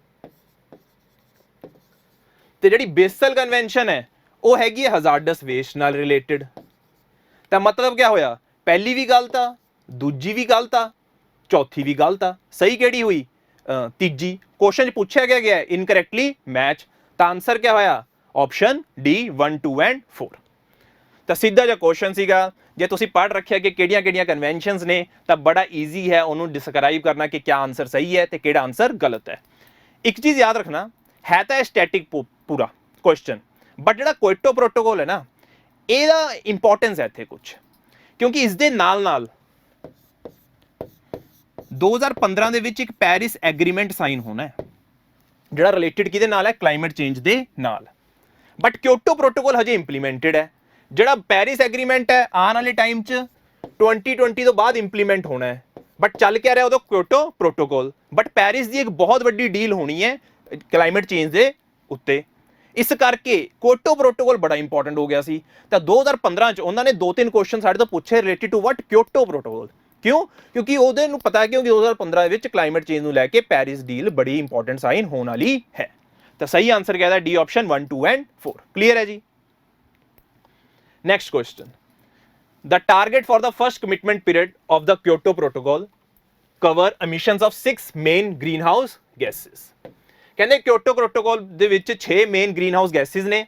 ਤੇ ਜਿਹੜੀ ਬੇਸਲ ਕਨਵੈਨਸ਼ਨ ਹੈ ਉਹ ਹੈਗੀ ਹੈ ਹਜ਼ਾਰਡਸ ਵੇਸਟ ਨਾਲ ਰਿਲੇਟਡ। ਤਾਂ ਮਤਲਬ ਕਿਆ ਹੋਇਆ? ਪਹਿਲੀ ਵੀ ਗਲਤ ਆ, ਦੂਜੀ ਵੀ ਗਲਤ ਆ, ਚੌਥੀ ਵੀ ਗਲਤ ਆ। ਸਹੀ ਕਿਹੜੀ ਹੋਈ? ਤੀਜੀ। ਕੁਐਸਚਨ 'ਚ ਪੁੱਛਿਆ ਗਿਆ ਇਨਕਰੈਕਟਲੀ ਮੈਚ। ਤਾਂ ਆਨਸਰ ਕਿਆ ਹੋਇਆ? Option D 1 2 and 4। ਤਾਂ ਸਿੱਧਾ ਜਿਹਾ ਕੁਐਸਚਨ ਸੀਗਾ। ਜੇ ਤੁਸੀਂ ਪੜ੍ਹ ਰੱਖਿਆ ਕਿ ਕਿਹੜੀਆਂ ਕਨਵੈਨਸ਼ਨਸ ਨੇ ਤਾਂ ਬੜਾ ਈਜ਼ੀ ਹੈ ਉਹਨੂੰ ਡਿਸਕ੍ਰਾਈਬ ਕਰਨਾ ਕਿ ਕਿਆ ਆਨਸਰ ਸਹੀ ਹੈ ਤੇ ਕਿਹੜਾ ਆਨਸਰ ਗਲਤ ਹੈ। ਇੱਕ ਚੀਜ਼ ਯਾਦ ਰੱਖਣਾ, ਹੈ ਤਾਂ ਸਟੈਟਿਕ ਪੂਰਾ ਕੁਐਸਚਨ, ਬਟ ਜਿਹੜਾ ਕੁਇਟੋ ਪ੍ਰੋਟੋਕੋਲ ਹੈ ਨਾ, ਇਹਦਾ ਇੰਪੋਰਟੈਂਸ ਹੈ ਇੱਥੇ ਕੁਝ, ਕਿਉਂਕਿ ਇਸ ਦੇ ਨਾਲ 2015 ਦੇ ਵਿੱਚ ਇੱਕ ਪੈਰਿਸ ਐਗਰੀਮੈਂਟ ਸਾਈਨ ਹੋਣਾ ਹੈ ਜਿਹੜਾ ਰਿਲੇਟਡ ਕਿਹਦੇ ਨਾਲ ਹੈ? ਕਲਾਈਮੇਟ ਚੇਂਜ ਦੇ ਨਾਲ। ਬਟ ਕਿਓਟੋ ਪ੍ਰੋਟੋਕੋਲ ਹਜੇ ਇੰਪਲੀਮੈਂਟਡ ਹੈ। ਜਿਹੜਾ ਪੈਰਿਸ ਐਗਰੀਮੈਂਟ ਹੈ ਆਉਣ ਵਾਲੇ ਟਾਈਮ 'ਚ 2020 ਤੋਂ ਬਾਅਦ ਇੰਪਲੀਮੈਂਟ ਹੋਣਾ ਹੈ। ਬਟ ਚੱਲ ਕੇ ਆ ਰਿਹਾ ਉਹਦਾ ਕਿਓਟੋ ਪ੍ਰੋਟੋਕੋਲ। ਬਟ ਪੈਰਿਸ ਦੀ ਇੱਕ ਬਹੁਤ ਵੱਡੀ ਡੀਲ ਹੋਣੀ ਹੈ ਕਲਾਈਮੇਟ ਚੇਂਜ ਦੇ ਉੱਤੇ। ਇਸ ਕਰਕੇ ਕਿਓਟੋ ਪ੍ਰੋਟੋਕੋਲ ਬੜਾ ਇੰਪੋਰਟੈਂਟ ਹੋ ਗਿਆ ਸੀ। ਤਾਂ 2015 'ਚ ਉਹਨਾਂ ਨੇ 2-3 ਕੁਐਸਚਨ ਸਾਡੇ ਤੋਂ ਪੁੱਛੇ ਰਿਲੇਟਡ ਟੂ ਵਾਟ? ਕਿਓਟੋ ਪ੍ਰੋਟੋਕੋਲ। ਕਿਉਂ? ਕਿਉਂਕਿ ਉਹਦੇ ਨੂੰ ਪਤਾ ਹੈ ਕਿ 2015 ਦੇ ਵਿੱਚ ਕਲਾਈਮੇਟ ਚੇਂਜ ਨੂੰ ਲੈ ਕੇ ਪੈਰਿਸ ਡੀਲ ਬੜੀ ਇੰਪੋਰਟੈਂਟ ਸਾਈਨ ਹੋਣ ਵਾਲੀ ਹੈ। ਤਾਂ ਸਹੀ ਆਨਸਰ ਕਿਹਦਾ? D option 1 2 and 4। ਕਲੀਅਰ ਹੈ ਜੀ। Next question. The target for the first commitment period of the Kyoto Protocol cover emissions of 6 main greenhouse gases. ਕਹਿੰਦੇ Kyoto Protocol ਦੇ ਵਿੱਚ 6 main greenhouse gases ਨੇ।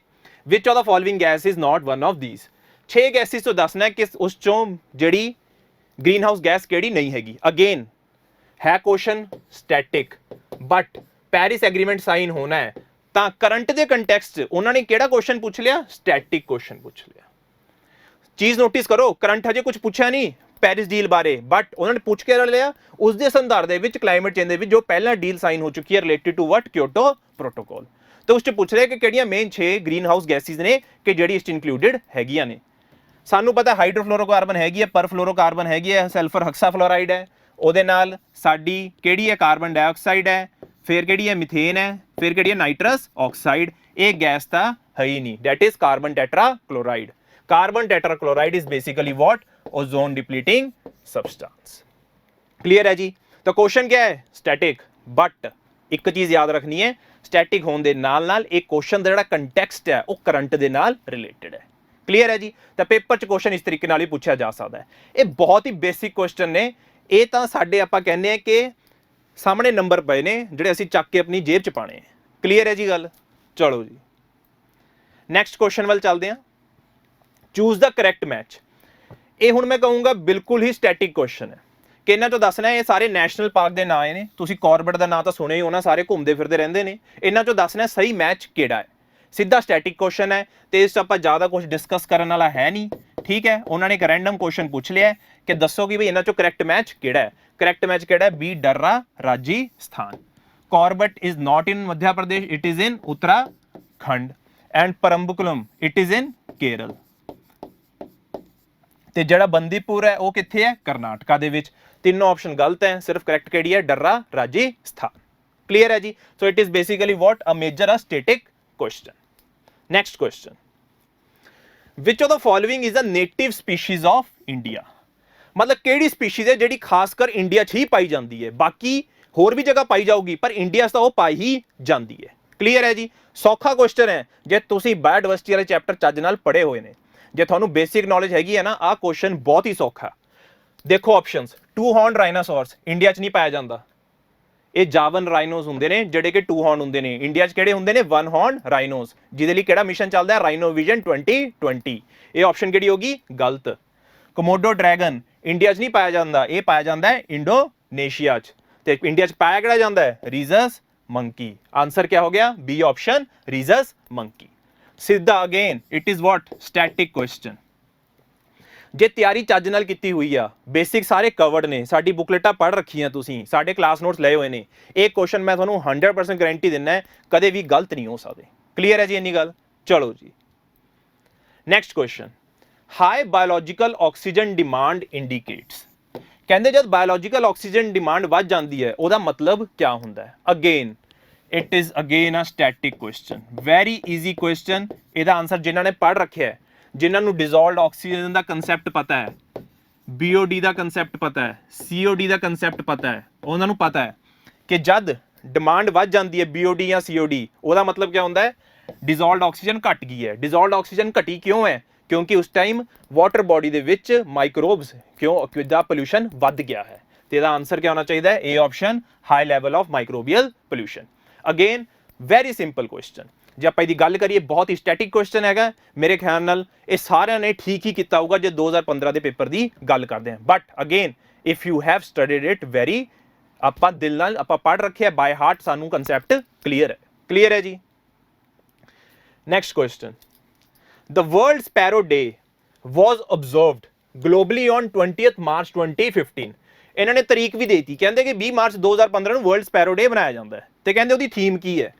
Which of the following gas is not one of these? 6 gases ਤੋਂ ਦੱਸਣਾ ਕਿ ਉਸ ਚੋਂ ਜਿਹੜੀ greenhouse gas ਕਿਹੜੀ ਨਹੀਂ ਹੈਗੀ। Again ਹੈ question static, but Paris agreement sign ਹੋਣਾ ਹੈ ਤਾਂ ਕਰੰਟ ਦੇ ਕੰਟੈਕਸਟ 'ਚ ਉਹਨਾਂ ਨੇ ਕਿਹੜਾ ਕੁਐਸਚਨ ਪੁੱਛ ਲਿਆ? ਸਟੈਟਿਕ ਕੁਐਸਚਨ ਪੁੱਛ ਲਿਆ। ਚੀਜ਼ ਨੋਟਿਸ ਕਰੋ, ਕਰੰਟ ਹਜੇ ਕੁਝ ਪੁੱਛਿਆ ਨਹੀਂ ਪੈਰਿਸ ਡੀਲ ਬਾਰੇ, ਬਟ ਉਹਨਾਂ ਨੇ ਪੁੱਛ ਕੇ ਲਿਆ ਉਸ ਦੇ ਸੰਦਰਭ ਦੇ ਵਿੱਚ ਕਲਾਈਮੇਟ ਚੇਂਜ ਦੇ ਵਿੱਚ ਜੋ ਪਹਿਲਾਂ ਡੀਲ ਸਾਈਨ ਹੋ ਚੁੱਕੀ ਹੈ ਰਿਲੇਟਡ ਟੂ ਵਾਟ? ਕਿਓਟੋ ਪ੍ਰੋਟੋਕੋਲ। ਤਾਂ ਉਸ 'ਚ ਪੁੱਛ ਰਿਹਾ ਕਿ ਕਿਹੜੀਆਂ ਮੇਨ 6 ਗ੍ਰੀਨ ਹਾਊਸ ਗੈਸਿਸ ਨੇ ਕਿ ਜਿਹੜੀ ਇਸ 'ਚ ਇਨਕਲੂਡਡ ਹੈਗੀਆਂ ਨੇ। ਸਾਨੂੰ ਪਤਾ ਹਾਈਡਰੋਫਲੋਰੋਕਾਰਬਨ ਹੈਗੀ ਹੈ, ਪਰਫਲੋਰੋਕਾਰਬਨ ਹੈਗੀ ਹੈ, ਸਲਫਰ ਹਕਸਾਫਲੋਰਾਈਡ ਹੈ, ਉਹਦੇ ਨਾਲ ਸਾਡੀ ਕਿਹੜੀ ਹੈ? ਕਾਰਬਨ ਡਾਈਆਕਸਾਈਡ ਹੈ, ਫਿਰ ਕਿਹੜੀ ਹੈ? ਮਿਥੇਨ ਹੈ, ਫਿਰ ਕਿਹੜੀ ਹੈ? ਨਾਈਟਰਸ ਆਕਸਾਈਡ। ਇਹ ਗੈਸ ਤਾਂ ਹੈ ਹੀ ਨਹੀਂ, that is carbon tetrachloride. Carbon tetrachloride is basically what? Ozone depleting substance. Clear है जी? तो क्वेश्चन क्या है? Static. But एक चीज याद रखनी है, static होने दे नाल एक क्वेश्चन दा जिहड़ा context है वो करंट दे नाल related है। Clear है जी? तो पेपर च क्वेश्चन इस तरीके नाल ही पूछा जा सकता है। ये बहुत ही बेसिक क्वेश्चन ने, ये तो साडे आपां कहने हैं कि सामने नंबर पए ने जिहड़े असीं चक के अपनी जेब च पाने। क्लीयर है जी गल? चलो जी नैक्सट क्वेश्चन वाल चलते हैं। Choose the correct match. ये हुण मैं कहूँगा बिल्कुल ही स्टैटिक क्वेश्चन है कि इन्हां चों दसना ये सारे नैशनल पार्क के नाम ने। तुसीं कॉर्बेट का नाम तो सुने ही होना, सारे घूमते फिरते रहंदे ने। इन्हां चों दसना सही मैच किहड़ा है। सीधा स्टैटिक क्वेश्चन है तो इस आपां ज़्यादा कुछ डिस्कस करने वाला है नहीं। ठीक है, उन्होंने एक रैंडम क्वेश्चन पूछ लिया कि दसो कि भाई इन्हां चों करैक्ट मैच किहड़ा है। करैक्ट मैच किहड़ा है? B Darrah Rajasthan. Corbett is not in Madhya Pradesh, it is in Uttarakhand. And Parambikulam it is in Kerala. ਤੇ ਜਿਹੜਾ ਬੰਦੀਪੁਰ ਹੈ ਉਹ ਕਿੱਥੇ ਹੈ? ਕਰਨਾਟਕਾ ਦੇ ਵਿੱਚ। ਤਿੰਨੋਂ ਆਪਸ਼ਨ ਗਲਤ ਹੈ, ਸਿਰਫ ਕਰੈਕਟ ਕਿਹੜੀ ਹੈ? ਡਰਰਾ ਰਾਜਸਥਾਨ। ਕਲੀਅਰ ਹੈ ਜੀ? So it is basically what? A major a static question. Next question, which of the following is a native species of India. ਮਤਲਬ ਕਿਹੜੀ ਸਪੀਸੀਜ਼ ਹੈ ਜਿਹੜੀ ਖਾਸ ਕਰ ਇੰਡੀਆ 'ਚ ਹੀ ਪਾਈ ਜਾਂਦੀ ਹੈ, ਬਾਕੀ ਹੋਰ ਵੀ ਜਗ੍ਹਾ ਪਾਈ ਜਾਊਗੀ ਪਰ ਇੰਡੀਆ 'ਚ ਤਾਂ ਉਹ ਪਾਈ ਹੀ ਜਾਂਦੀ ਹੈ। ਕਲੀਅਰ ਹੈ ਜੀ? ਸੌਖਾ ਕੁਐਸਚਨ ਹੈ ਜੇ ਤੁਸੀਂ ਬਾਇਓਡਾਇਵਰਸਿਟੀ ਵਾਲੇ ਚੈਪਟਰ ਚੱਜ ਨਾਲ ਪੜ੍ਹੇ ਹੋਏ ਨੇ। ਜੇ ਤੁਹਾਨੂੰ ਬੇਸਿਕ ਨੌਲੇਜ ਹੈਗੀ ਹੈ ਨਾ, ਆਹ ਕੁਐਸਚਨ ਬਹੁਤ ਹੀ ਸੌਖਾ। ਦੇਖੋ ਆਪਸ਼ਨਸ, 2 ਹੌਰਨ ਰਾਈਨਾਸੌਰਸ ਇੰਡੀਆ 'ਚ ਨਹੀਂ ਪਾਇਆ ਜਾਂਦਾ। ਇਹ ਜਾਵਨ ਰਾਈਨੋਸ ਹੁੰਦੇ ਨੇ ਜਿਹੜੇ ਕਿ 2 ਹੌਰਨ ਹੁੰਦੇ ਨੇ। ਇੰਡੀਆ 'ਚ ਕਿਹੜੇ ਹੁੰਦੇ ਨੇ? 1 ਹੌਰਨ ਰਾਈਨੋਸ, ਜਿਹਦੇ ਲਈ ਕਿਹੜਾ ਮਿਸ਼ਨ ਚੱਲਦਾ ਹੈ? Rhino vision 2020। ਇਹ ਆਪਸ਼ਨ ਕਿਹੜੀ ਹੋਗੀ? ਗਲਤ। ਕਮੋਡੋ ਡਰੈਗਨ ਇੰਡੀਆ 'ਚ ਨਹੀਂ ਪਾਇਆ ਜਾਂਦਾ, ਇਹ ਪਾਇਆ ਜਾਂਦਾ ਹੈ ਇੰਡੋਨੇਸ਼ੀਆ 'ਚ। ਤੇ ਇੰਡੀਆ 'ਚ ਪਾਇਆ ਕਿਹੜਾ ਜਾਂਦਾ ਹੈ? ਰੀਜ਼ਸ ਮੰਕੀ। ਆਂਸਰ क्या हो गया? B option, rhesus monkey. सीधा again it is what? Static question. जे तैयारी ਚੱਜ ਨਾਲ ਕੀਤੀ ਹੋਈ ਆ, ਬੇਸਿਕ ਸਾਰੇ ਕਵਰਡ ਨੇ, ਸਾਡੀ ਬੁਕਲੇਟਾਂ ਪੜ੍ਹ ਰੱਖੀਆਂ ਤੁਸੀਂ, ਸਾਡੇ ਕਲਾਸ ਨੋਟਸ ਲਏ ਹੋਏ ਨੇ, ਇਹ ਕੁਐਸਚਨ ਮੈਂ ਤੁਹਾਨੂੰ 100% ਗਾਰੰਟੀ ਦਿੰਦਾ ਹੈ ਕਦੇ ਵੀ ਗਲਤ ਨਹੀਂ ਹੋ ਸਕਦੇ। ਕਲੀਅਰ ਹੈ ਜੀ ਇੰਨੀ ਗੱਲ? ਚਲੋ ਜੀ next question, high biological oxygen demand indicates. ਕਹਿੰਦੇ ਜਦ ਬਾਇਓਲੋਜੀਕਲ ਆਕਸੀਜਨ ਡਿਮਾਂਡ ਵੱਧ ਜਾਂਦੀ ਹੈ ਉਹਦਾ ਮਤਲਬ क्या ਹੁੰਦਾ ਹੈ? Again it is again a static question, very easy question. ਇਹਦਾ ਆਨਸਰ ਜਿਨ੍ਹਾਂ ਨੇ ਪੜ੍ਹ ਰੱਖਿਆ ਹੈ, ਜਿਨ੍ਹਾਂ ਨੂੰ ਡਿਜ਼ੋਲਵਡ ਆਕਸੀਜਨ ਦਾ ਕਨਸੈਪਟ ਪਤਾ ਹੈ, BOD ਦਾ ਕਨਸੈਪਟ ਪਤਾ ਹੈ, COD ਦਾ ਕਨਸੈਪਟ ਪਤਾ ਹੈ, ਉਹਨਾਂ ਨੂੰ ਪਤਾ ਹੈ ਕਿ ਜਦ ਡਿਮਾਂਡ ਵੱਧ ਜਾਂਦੀ ਹੈ BOD ਜਾਂ COD, ਉਹਦਾ ਮਤਲਬ ਕੀ ਹੁੰਦਾ ਹੈ? ਡਿਜ਼ੋਲਵਡ ਆਕਸੀਜਨ ਘਟ ਗਈ ਹੈ। ਡਿਜ਼ੋਲਵਡ ਆਕਸੀਜਨ ਘਟੀ ਕਿਉਂ ਹੈ? ਕਿਉਂਕਿ ਉਸ ਟਾਈਮ ਵਾਟਰ ਬੋਡੀ ਦੇ ਵਿੱਚ ਮਾਈਕਰੋਬਸ ਦਾ ਪੋਲਿਊਸ਼ਨ ਵੱਧ ਗਿਆ ਹੈ। ਤੇ ਇਹਦਾ ਆਨਸਰ ਕੀ ਹੋਣਾ ਚਾਹੀਦਾ ਹੈ? A option, high level of microbial pollution. Again very simple question. ਜੇ ਆਪਾਂ ਇਹਦੀ ਗੱਲ ਕਰੀਏ, ਬਹੁਤ ਹੀ ਸਟੈਟਿਕ ਕੁਐਸਚਨ ਹੈਗਾ। ਮੇਰੇ ਖਿਆਲ ਨਾਲ ਇਹ ਸਾਰਿਆਂ ਨੇ ਠੀਕ ਹੀ ਕੀਤਾ ਹੋਊਗਾ ਜੇ 2015 ਦੇ ਪੇਪਰ ਦੀ ਗੱਲ ਕਰਦੇ ਹਾਂ। But again if you have studied it very, ਆਪਾਂ ਦਿਲ ਨਾਲ ਆਪਾਂ ਪੜ੍ਹ ਰੱਖਿਆ ਬਾਈ ਹਾਰਟ, ਸਾਨੂੰ ਕਨਸੈਪਟ ਕਲੀਅਰ ਹੈ ਜੀ। Next question, the World Sparrow Day was observed globally on 20th March 2015। ਇਹਨਾਂ ਨੇ ਤਾਰੀਖ ਵੀ ਦੇਤੀ, ਕਹਿੰਦੇ ਕਿ 20 ਮਾਰਚ 2015 ਨੂੰ ਵਰਲਡ ਸਪੈਰੋ ਡੇ ਮਨਾਇਆ ਜਾਂਦਾ ਹੈ। ਤੇ ਕਹਿੰਦੇ ਉਹਦੀ ਥੀਮ ਕੀ ਹੈ?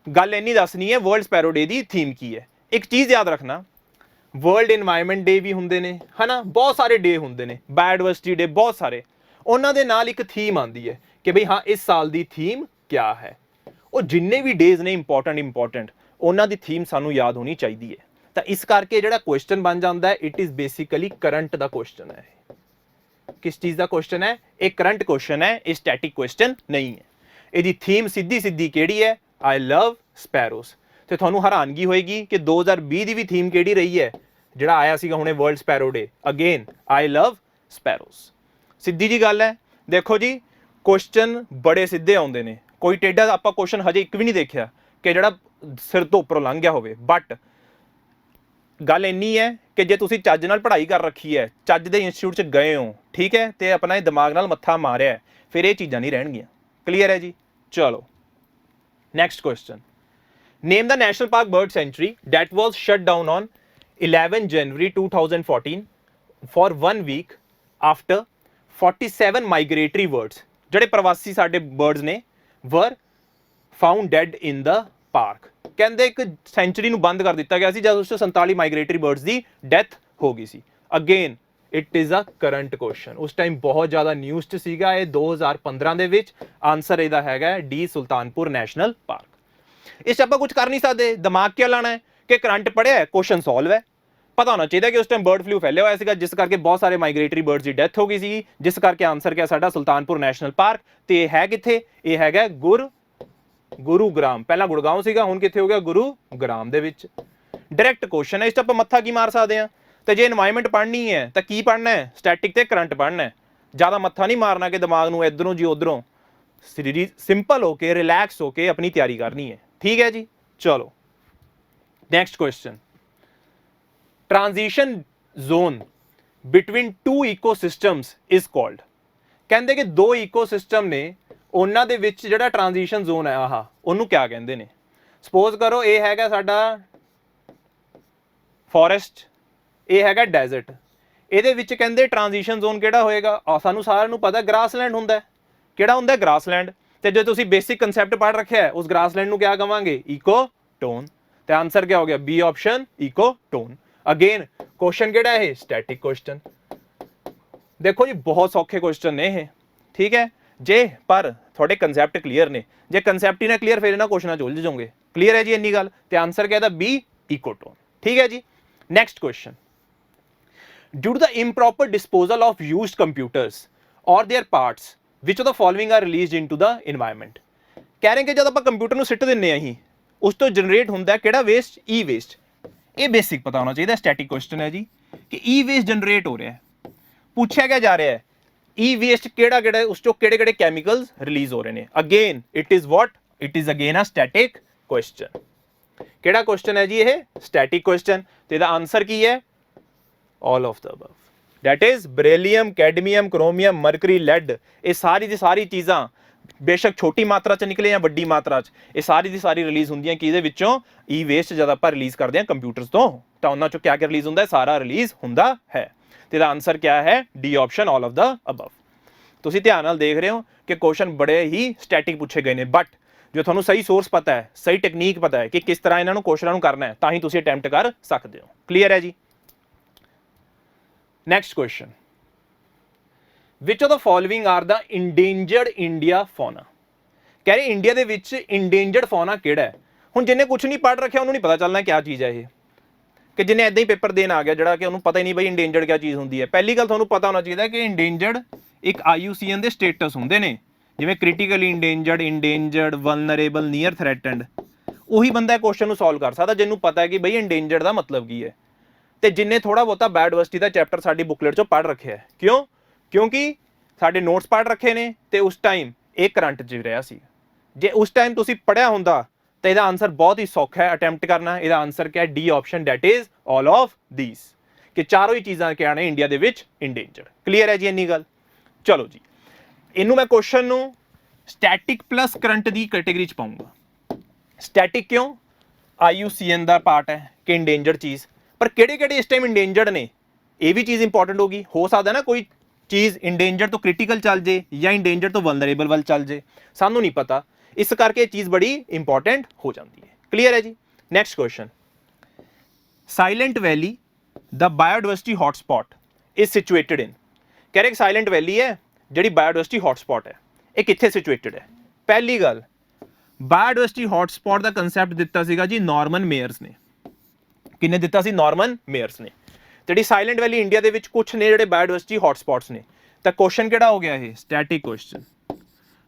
ਗੱਲ ਇੰਨੀ ਦੱਸਣੀ ਹੈ ਵਰਲਡ ਸਪੈਰੋ ਡੇ ਦੀ ਥੀਮ ਕੀ ਹੈ। ਇੱਕ ਚੀਜ਼ ਯਾਦ ਰੱਖਣਾ, ਵਰਲਡ এনवायरमेंट ਡੇ ਵੀ ਹੁੰਦੇ ਨੇ, ਹਨਾ, ਬਹੁਤ ਸਾਰੇ ਡੇ ਹੁੰਦੇ ਨੇ, ਬਾਇਓਡਾਇਵਰਸਿਟੀ ਡੇ, ਬਹੁਤ ਸਾਰੇ। ਉਹਨਾਂ ਦੇ ਨਾਲ ਇੱਕ ਥੀਮ ਆਉਂਦੀ ਹੈ ਕਿ ਬਈ ਹਾਂ ਇਸ ਸਾਲ ਦੀ ਥੀਮ ਕਿਆ ਹੈ। ਉਹ ਜਿੰਨੇ ਵੀ ਡੇਜ਼ ਨੇ ਇੰਪੋਰਟੈਂਟ, ਉਹਨਾਂ ਦੀ ਥੀਮ ਸਾਨੂੰ ਯਾਦ ਹੋਣੀ ਚਾਹੀਦੀ ਹੈ। ਤਾਂ ਇਸ ਕਰਕੇ ਜਿਹੜਾ ਕੁਐਸਚਨ ਬਣ ਜਾਂਦਾ ਹੈ, it is basically current the question ਹੈ। ਕਿਸ ਚੀਜ਼ ਦਾ ਕੁਐਸਚਨ ਹੈ? ਇਹ ਕਰੰਟ ਕੁਐਸਚਨ ਹੈ, ਇਹ ਸਟੈਟਿਕ ਕੁਐਸਚਨ ਨਹੀਂ ਹੈ। ਇਹਦੀ ਥੀਮ ਸਿੱਧੀ ਕਿਹੜੀ ਹੈ? ਆਈ ਲਵ ਸਪੈਰੋਸ। ਤੇ ਤੁਹਾਨੂੰ ਹੈਰਾਨਗੀ ਹੋਏਗੀ ਕਿ 2020 ਦੀ ਵੀ ਥੀਮ ਕਿਹੜੀ ਰਹੀ ਹੈ, ਜਿਹੜਾ ਆਇਆ ਸੀਗਾ ਹੁਣੇ world sparrow day? Again I love sparrows. ਸਿੱਧੀ ਜੀ ਗੱਲ ਹੈ। ਦੇਖੋ ਜੀ, ਕੁਐਸਚਨ ਬੜੇ ਸਿੱਧੇ ਆਉਂਦੇ ਨੇ, ਕੋਈ ਟੇਢਾ ਆਪਾਂ ਕੁਐਸਚਨ ਹਜੇ ਇੱਕ ਵੀ ਨਹੀਂ ਦੇਖਿਆ ਕਿ ਜਿਹੜਾ ਸਿਰ ਤੋਂ ਉੱਪਰੋਂ ਲੰਘ ਗਿਆ ਹੋਵੇ। ਬਟ ਗੱਲ ਇੰਨੀ ਹੈ ਕਿ ਜੇ ਤੁਸੀਂ ਚੱਜ ਨਾਲ ਪੜ੍ਹਾਈ ਕਰ ਰੱਖੀ ਹੈ, ਚੱਜ ਦੇ ਇੰਸਟੀਚਿਊਟ 'ਚ ਗਏ ਹੋ, ਠੀਕ ਹੈ, ਤੇ ਆਪਣਾ ਇਹ ਦਿਮਾਗ ਨਾਲ ਮੱਥਾ ਮਾਰਿਆ, ਫਿਰ ਇਹ ਚੀਜ਼ਾਂ ਨਹੀਂ ਰਹਿਣਗੀਆਂ। ਕਲੀਅਰ ਹੈ ਜੀ? ਚਲੋ next question, name the national park bird sanctuary that was shut down on 11 January 2014 for 1 week after 47 migratory birds, ਜਿਹੜੇ ਪ੍ਰਵਾਸੀ ਸਾਡੇ ਬਰਡਸ ਨੇ, were found dead in the park. ਕਹਿੰਦੇ ਇੱਕ ਸੈਂਚੁਰੀ ਨੂੰ ਬੰਦ ਕਰ ਦਿੱਤਾ ਗਿਆ ਸੀ ਜਦ ਉਸ 'ਚ 47 ਮਾਈਗ੍ਰੇਟਰੀ ਬਰਡਸ ਦੀ ਡੈਥ ਹੋ ਗਈ ਸੀ। Again it is a current question. ਉਸ ਟਾਈਮ ਬਹੁਤ ਜ਼ਿਆਦਾ ਨਿਊਜ਼ 'ਚ ਸੀਗਾ ਇਹ 2015 ਦੇ ਵਿੱਚ। ਆਨਸਰ ਇਹਦਾ ਹੈਗਾ ਡੀ, ਸੁਲਤਾਨਪੁਰ ਨੈਸ਼ਨਲ ਪਾਰਕ। ਇਸ 'ਚ ਆਪਾਂ ਕੁਝ ਕਰ ਨਹੀਂ ਸਕਦੇ, ਦਿਮਾਗ ਕਿਆ ਲਾਣਾ ਹੈ ਕਿ ਕਰੰਟ ਪੜ੍ਹਿਆ, ਕੁਐਸਚਨ ਸੋਲਵ ਹੈ। ਪਤਾ ਹੋਣਾ ਚਾਹੀਦਾ ਕਿ ਉਸ ਟਾਈਮ ਬਰਡ ਫਲੂ ਫੈਲਿਆ ਹੋਇਆ ਸੀਗਾ, ਜਿਸ ਕਰਕੇ ਬਹੁਤ ਸਾਰੇ ਮਾਈਗ੍ਰੇਟਰੀ ਬਰਡਸ ਦੀ ਡੈਥ ਹੋ ਗਈ ਸੀ, ਜਿਸ ਕਰਕੇ ਆਨਸਰ ਕਿਆ ਸਾਡਾ ਸੁਲਤਾਨਪੁਰ ਨੈਸ਼ਨਲ ਪਾਰਕ। ਤੇ ਇਹ ਹੈ ਕਿੱਥੇ? ਇਹ ਹੈਗਾ ਗੁਰੂਗ੍ਰਾਮ। ਪਹਿਲਾਂ ਗੁੜਗਾਉਂ ਸੀਗਾ, ਹੁਣ ਕਿੱਥੇ ਹੋ ਗਿਆ? ਗੁਰੂਗ੍ਰਾਮ ਦੇ ਵਿੱਚ। ਡਾਇਰੈਕਟ ਕੁਐਸਚਨ ਹੈ, ਇਸ 'ਚ ਆਪਾਂ ਮੱਥਾ ਕੀ ਮਾਰ ਸਕਦੇ ਹਾਂ? ਤੇ ਜੇ এনवायरमेंट ਪੜ੍ਹਨੀ ਹੈ ਤਾਂ ਕੀ ਪੜ੍ਹਨਾ ਹੈ? ਸਟੈਟਿਕ ਤੇ ਕਰੰਟ ਪੜ੍ਹਨਾ ਹੈ। ਜ਼ਿਆਦਾ ਮੱਥਾ ਨਹੀਂ ਮਾਰਨਾ ਕਿ ਦਿਮਾਗ ਨੂੰ ਇੱਧਰੋਂ ਜੀ ਉੱਧਰੋਂ। ਸਿੰਪਲ ਹੋ ਕੇ, ਰਿਲੈਕਸ ਹੋ ਕੇ ਆਪਣੀ ਤਿਆਰੀ ਕਰਨੀ ਹੈ। ਠੀਕ ਹੈ ਜੀ? ਚਲੋ next question, transition zone between 2 ecosystems is called. ਕਹਿੰਦੇ ਕਿ 2 ਇਕੋਸਿਸਟਮ ਨੇ, ਉਹਨਾਂ ਦੇ ਵਿੱਚ ਜਿਹੜਾ ਟ੍ਰਾਂਜੀਸ਼ਨ ਜ਼ੋਨ ਹੈ ਆਹ, ਉਹਨੂੰ ਕਿਆ ਕਹਿੰਦੇ ਨੇ? ਸਪੋਜ਼ ਕਰੋ ਇਹ ਹੈਗਾ ਸਾਡਾ ਫੋਰੈਸਟ, ਇਹ ਹੈਗਾ ਡੈਜ਼ਰਟ। ਇਹਦੇ ਵਿੱਚ ਕਹਿੰਦੇ ਟ੍ਰਾਂਜੀਸ਼ਨ ਜ਼ੋਨ ਕਿਹੜਾ ਹੋਏਗਾ? ਸਾਨੂੰ ਸਾਰਿਆਂ ਨੂੰ ਪਤਾ ਗ੍ਰਾਸਲੈਂਡ ਹੁੰਦਾ। ਕਿਹੜਾ ਹੁੰਦਾ? ਗ੍ਰਾਸਲੈਂਡ। ਤੇ ਜੇ ਤੁਸੀਂ ਬੇਸਿਕ ਕੰਸੈਪਟ ਪੜ੍ਹ ਰੱਖਿਆ ਹੈ, ਉਸ ਗ੍ਰਾਸਲੈਂਡ ਨੂੰ ਕਿਆ ਕਵਾਂਗੇ? ਇਕੋਟੋਨ। ਤੇ ਆਨਸਰ ਕਿਆ ਹੋ ਗਿਆ? B option, ecotone. Again question ਕਿਹੜਾ ਇਹ? Static question. ਦੇਖੋ ਜੀ, ਬਹੁਤ ਸੌਖੇ ਕੁਐਸਚਨ ਨੇ ਇਹ, ਠੀਕ ਹੈ, ਜੇ ਪਰ ਤੁਹਾਡੇ ਕੰਸੈਪਟ ਕਲੀਅਰ ਨੇ। ਜੇ ਕੰਸੈਪਟ ਹੀ ਨਾ ਕਲੀਅਰ, ਫਿਰ ਇਹਨਾਂ ਕੁਐਸਚਨਾਂ 'ਚ ਉਲਝ ਜਾਓਗੇ। ਕਲੀਅਰ ਹੈ ਜੀ ਇੰਨੀ ਗੱਲ? ਤੇ ਆਨਸਰ ਕਿਆ ਇਹਦਾ? ਬੀ, ਇਕੋਟੋਨ। ਠੀਕ ਹੈ ਜੀ? Next question, due to the improper disposal of used computers or their parts which of the following are released into the environment। ਕਹਿ ਰਹੇ ਕਿ ਜਦ ਆਪਾਂ ਕੰਪਿਊਟਰ ਨੂੰ ਸਿੱਟ ਦਿੰਨੇ ਆ ਹੀ, ਉਸ ਤੋਂ ਜਨਰੇਟ ਹੁੰਦਾ ਕਿਹੜਾ ਵੇਸਟ? ਈ ਵੇਸਟ। ਇਹ ਬੇਸਿਕ ਪਤਾ ਹੋਣਾ ਚਾਹੀਦਾ, ਸਟੈਟਿਕ ਕੁਐਸਚਨ ਹੈ ਜੀ ਕਿ ਈ ਵੇਸਟ ਜਨਰੇਟ ਹੋ ਰਿਹਾ ਹੈ। ਪੁੱਛਿਆ ਕਿਆ ਜਾ ਰਿਹਾ ਹੈ? ਈ ਵੇਸਟ ਕਿਹੜਾ, ਉਸ ਚੋਂ ਕਿਹੜੇ ਕੈਮੀਕਲਸ ਰਿਲੀਜ਼ ਹੋ ਰਹੇ ਨੇ। Again it is what? It is again a static question. ਕਿਹੜਾ ਕੁਐਸਚਨ ਹੈ ਜੀ ਇਹ? Static question. ਤੇ ਇਹਦਾ ਆਨਸਰ ਕੀ ਹੈ? all of the above, that is beryllium, cadmium, chromium, mercury, lead। ਇਹ ਸਾਰੀ ਦੀ ਸਾਰੀ ਚੀਜ਼ਾਂ ਬੇਸ਼ੱਕ ਛੋਟੀ ਮਾਤਰਾ 'ਚ ਨਿਕਲੇ ਜਾਂ ਵੱਡੀ ਮਾਤਰਾ 'ਚ, ਇਹ ਸਾਰੀ ਦੀ ਸਾਰੀ ਰਿਲੀਜ਼ ਹੁੰਦੀਆਂ ਕਿਹਦੇ ਵਿੱਚੋਂ? ਈ ਵੇਸਟ। ਜਦ ਆਪਾਂ ਰਿਲੀਜ਼ ਕਰਦੇ ਹਾਂ ਕੰਪਿਊਟਰਸ ਤੋਂ, ਤਾਂ ਉਹਨਾਂ 'ਚੋਂ ਕਿਆ ਰਿਲੀਜ਼ ਹੁੰਦਾ ਹੈ? ਸਾਰਾ ਰਿਲੀਜ਼ ਹੁੰਦਾ ਹੈ। ਤੇ ਇਹਦਾ ਆਨਸਰ ਕਿਆ ਹੈ? D option, all of the above। ਤੁਸੀਂ ਧਿਆਨ ਨਾਲ ਦੇਖ ਰਹੇ ਹੋ ਕਿ ਕੁਐਸਚਨ ਬੜੇ ਹੀ ਸਟੈਟਿਕ ਪੁੱਛੇ ਗਏ ਨੇ, ਬਟ ਜੋ ਤੁਹਾਨੂੰ ਸਹੀ ਸੋਰਸ ਪਤਾ ਹੈ, ਸਹੀ ਟੈਕਨੀਕ ਪਤਾ ਹੈ ਕਿ ਕਿਸ ਤਰ੍ਹਾਂ ਇਹਨਾਂ ਨੂੰ ਕੁਐਸਚਨਾਂ ਨੂੰ ਕਰਨਾ ਹੈ, ਤਾਂ ਹੀ ਤੁਸੀਂ ਅਟੈਂਪਟ ਕਰ ਸਕਦੇ ਹੋ। ਕਲੀਅਰ ਹੈ ਜੀ? Next question, which of the following are the endangered India fauna। ਕਹਿ ਰਹੇ ਇੰਡੀਆ ਦੇ ਵਿੱਚ endangered fauna ਕਿਹੜਾ ਹੈ? ਹੁਣ ਜਿਹਨੇ ਕੁਝ ਨਹੀਂ ਪੜ੍ਹ ਰੱਖਿਆ ਉਹਨੂੰ ਨਹੀਂ ਪਤਾ ਚੱਲਣਾ ਕਿਆ ਚੀਜ਼ ਹੈ ਇਹ, ਕਿ ਜਿਹਨੇ ਇਦਾਂ ਹੀ ਪੇਪਰ ਦੇਣ ਆ ਗਿਆ ਜਿਹੜਾ ਕਿ ਉਹਨੂੰ ਪਤਾ ਹੀ ਨਹੀਂ ਬਈ endangered ਕਿਆ ਚੀਜ਼ ਹੁੰਦੀ ਹੈ। ਪਹਿਲੀ ਗੱਲ ਤੁਹਾਨੂੰ ਪਤਾ ਹੋਣਾ ਚਾਹੀਦਾ ਕਿ endangered ਇੱਕ IUCN ਦੇ ਸਟੇਟਸ ਹੁੰਦੇ ਨੇ ਜਿਵੇਂ ਕ੍ਰਿਟੀਕਲੀ ਇੰਡੇਂਜਰਡ ਵਲਨਰੇਬਲ ਨੀਅਰ ਥ੍ਰੈਟਨਡ, ਉਹੀ ਬੰਦਾ ਇਹ ਕੁਐਸਚਨ ਨੂੰ ਸੋਲਵ ਕਰ ਸਕਦਾ ਜਿਹਨੂੰ ਪਤਾ ਹੈ ਕਿ ਬਈ ਇੰਡੇਂਜਰਡ ਦਾ ਮਤਲਬ ਕੀ ਹੈ, ਤੇ ਜਿੰਨੇ ਥੋੜਾ ਬਹੁਤਾ ਬਾਇਓਡਾਇਵਰਸਿਟੀ ਦਾ ਚੈਪਟਰ ਸਾਡੀ ਬੁਕਲੇਟ ਚੋਂ ਪੜ੍ਹ ਰੱਖਿਆ ਹੈ। ਕਿਉਂ? ਕਿਉਂਕਿ ਸਾਡੇ ਨੋਟਸ ਪੜ੍ਹ ਰੱਖੇ ਨੇ ਤੇ ਉਸ ਟਾਈਮ ਇਹ ਕਰੰਟ 'ਚ ਰਿਹਾ ਸੀ। ਜੇ ਉਸ ਟਾਈਮ ਤੁਸੀਂ ਪੜ੍ਹਿਆ ਹੁੰਦਾ ਤਾਂ ਇਹਦਾ ਆਨਸਰ ਬਹੁਤ ਹੀ ਸੌਖਾ ਹੈ ਅਟੈਂਪਟ ਕਰਨਾ। ਇਹਦਾ ਆਨਸਰ ਕਿਆ ਹੈ? D option, that is all of these, ਕਿ ਚਾਰੋਂ ਹੀ ਚੀਜ਼ਾਂ ਕਿਆ ਨੇ ਇੰਡੀਆ ਦੇ ਵਿੱਚ ਇੰਡੇਂਜਰਡ। ਕਲੀਅਰ ਹੈ ਜੀ ਇੰਨੀ ਗੱਲ? ਚਲੋ ਜੀ, ਇਹਨੂੰ ਮੈਂ ਕੁਐਸਚਨ ਨੂੰ ਸਟੈਟਿਕ ਪਲੱਸ ਕਰੰਟ ਦੀ ਕੈਟੇਗਰੀ 'ਚ ਪਾਉਂਗਾ। ਸਟੈਟਿਕ ਕਿਉਂ? IUCN ਦਾ ਪਾਰਟ ਹੈ ਕਿ ਇੰਡੇਂਜਰਡ ਚੀਜ਼, ਪਰ ਕਿਹੜੇ ਇਸ ਟਾਈਮ ਇੰਡੇਂਜਰਡ ਨੇ ਇਹ ਵੀ ਚੀਜ਼ ਇੰਪੋਰਟੈਂਟ ਹੋਗੀ। ਹੋ ਸਕਦਾ ਨਾ ਕੋਈ ਚੀਜ਼ ਇੰਡੇਂਜਰ ਤੋਂ ਕ੍ਰਿਟੀਕਲ ਚੱਲ ਜੇ ਜਾਂ ਇੰਡੇਂਜਰ ਤੋਂ ਵਲਨਰੇਬਲ ਵੱਲ ਚੱਲ ਜੇ, ਸਾਨੂੰ ਨਹੀਂ ਪਤਾ, ਇਸ ਕਰਕੇ ਇਹ ਚੀਜ਼ ਬੜੀ ਇੰਪੋਰਟੈਂਟ ਹੋ ਜਾਂਦੀ ਹੈ। ਕਲੀਅਰ ਹੈ ਜੀ? Next question, Silent Valley the biodiversity hotspot is situated in. ਕਹਿ ਰਹੇ ਸਾਇਲੈਂਟ ਵੈਲੀ ਹੈ ਜਿਹੜੀ ਬਾਇਓਡਾਇਵਰਸਿਟੀ ਹੌਟਸਪੌਟ ਹੈ, ਇਹ ਕਿੱਥੇ ਸਿਚੁਏਟਡ ਹੈ? ਪਹਿਲੀ ਗੱਲ, ਬਾਇਓਡਾਇਵਰਸਿਟੀ ਹੌਟਸਪੌਟ ਦਾ ਕੰਸੈਪਟ ਦਿੱਤਾ ਸੀਗਾ ਜੀ ਨਾਰਮਨ ਮੇਅਰਸ ਨੇ। ਕਿੰਨੇ ਦਿੱਤਾ ਸੀ? ਨਾਰਮਨ ਮੇਅਰਸ ਨੇ। ਜਿਹੜੀ ਸਾਇਲੈਂਟ ਵੈਲੀ ਇੰਡੀਆ ਦੇ ਵਿੱਚ ਕੁਛ ਨੇ ਜਿਹੜੇ ਬਾਇਓਡਾਇਵਰਸਿਟੀ ਹੌਟਸਪੌਟਸ ਨੇ। ਤਾਂ ਕੁਐਸਚਨ ਕਿਹੜਾ ਹੋ ਗਿਆ ਇਹ? Static question.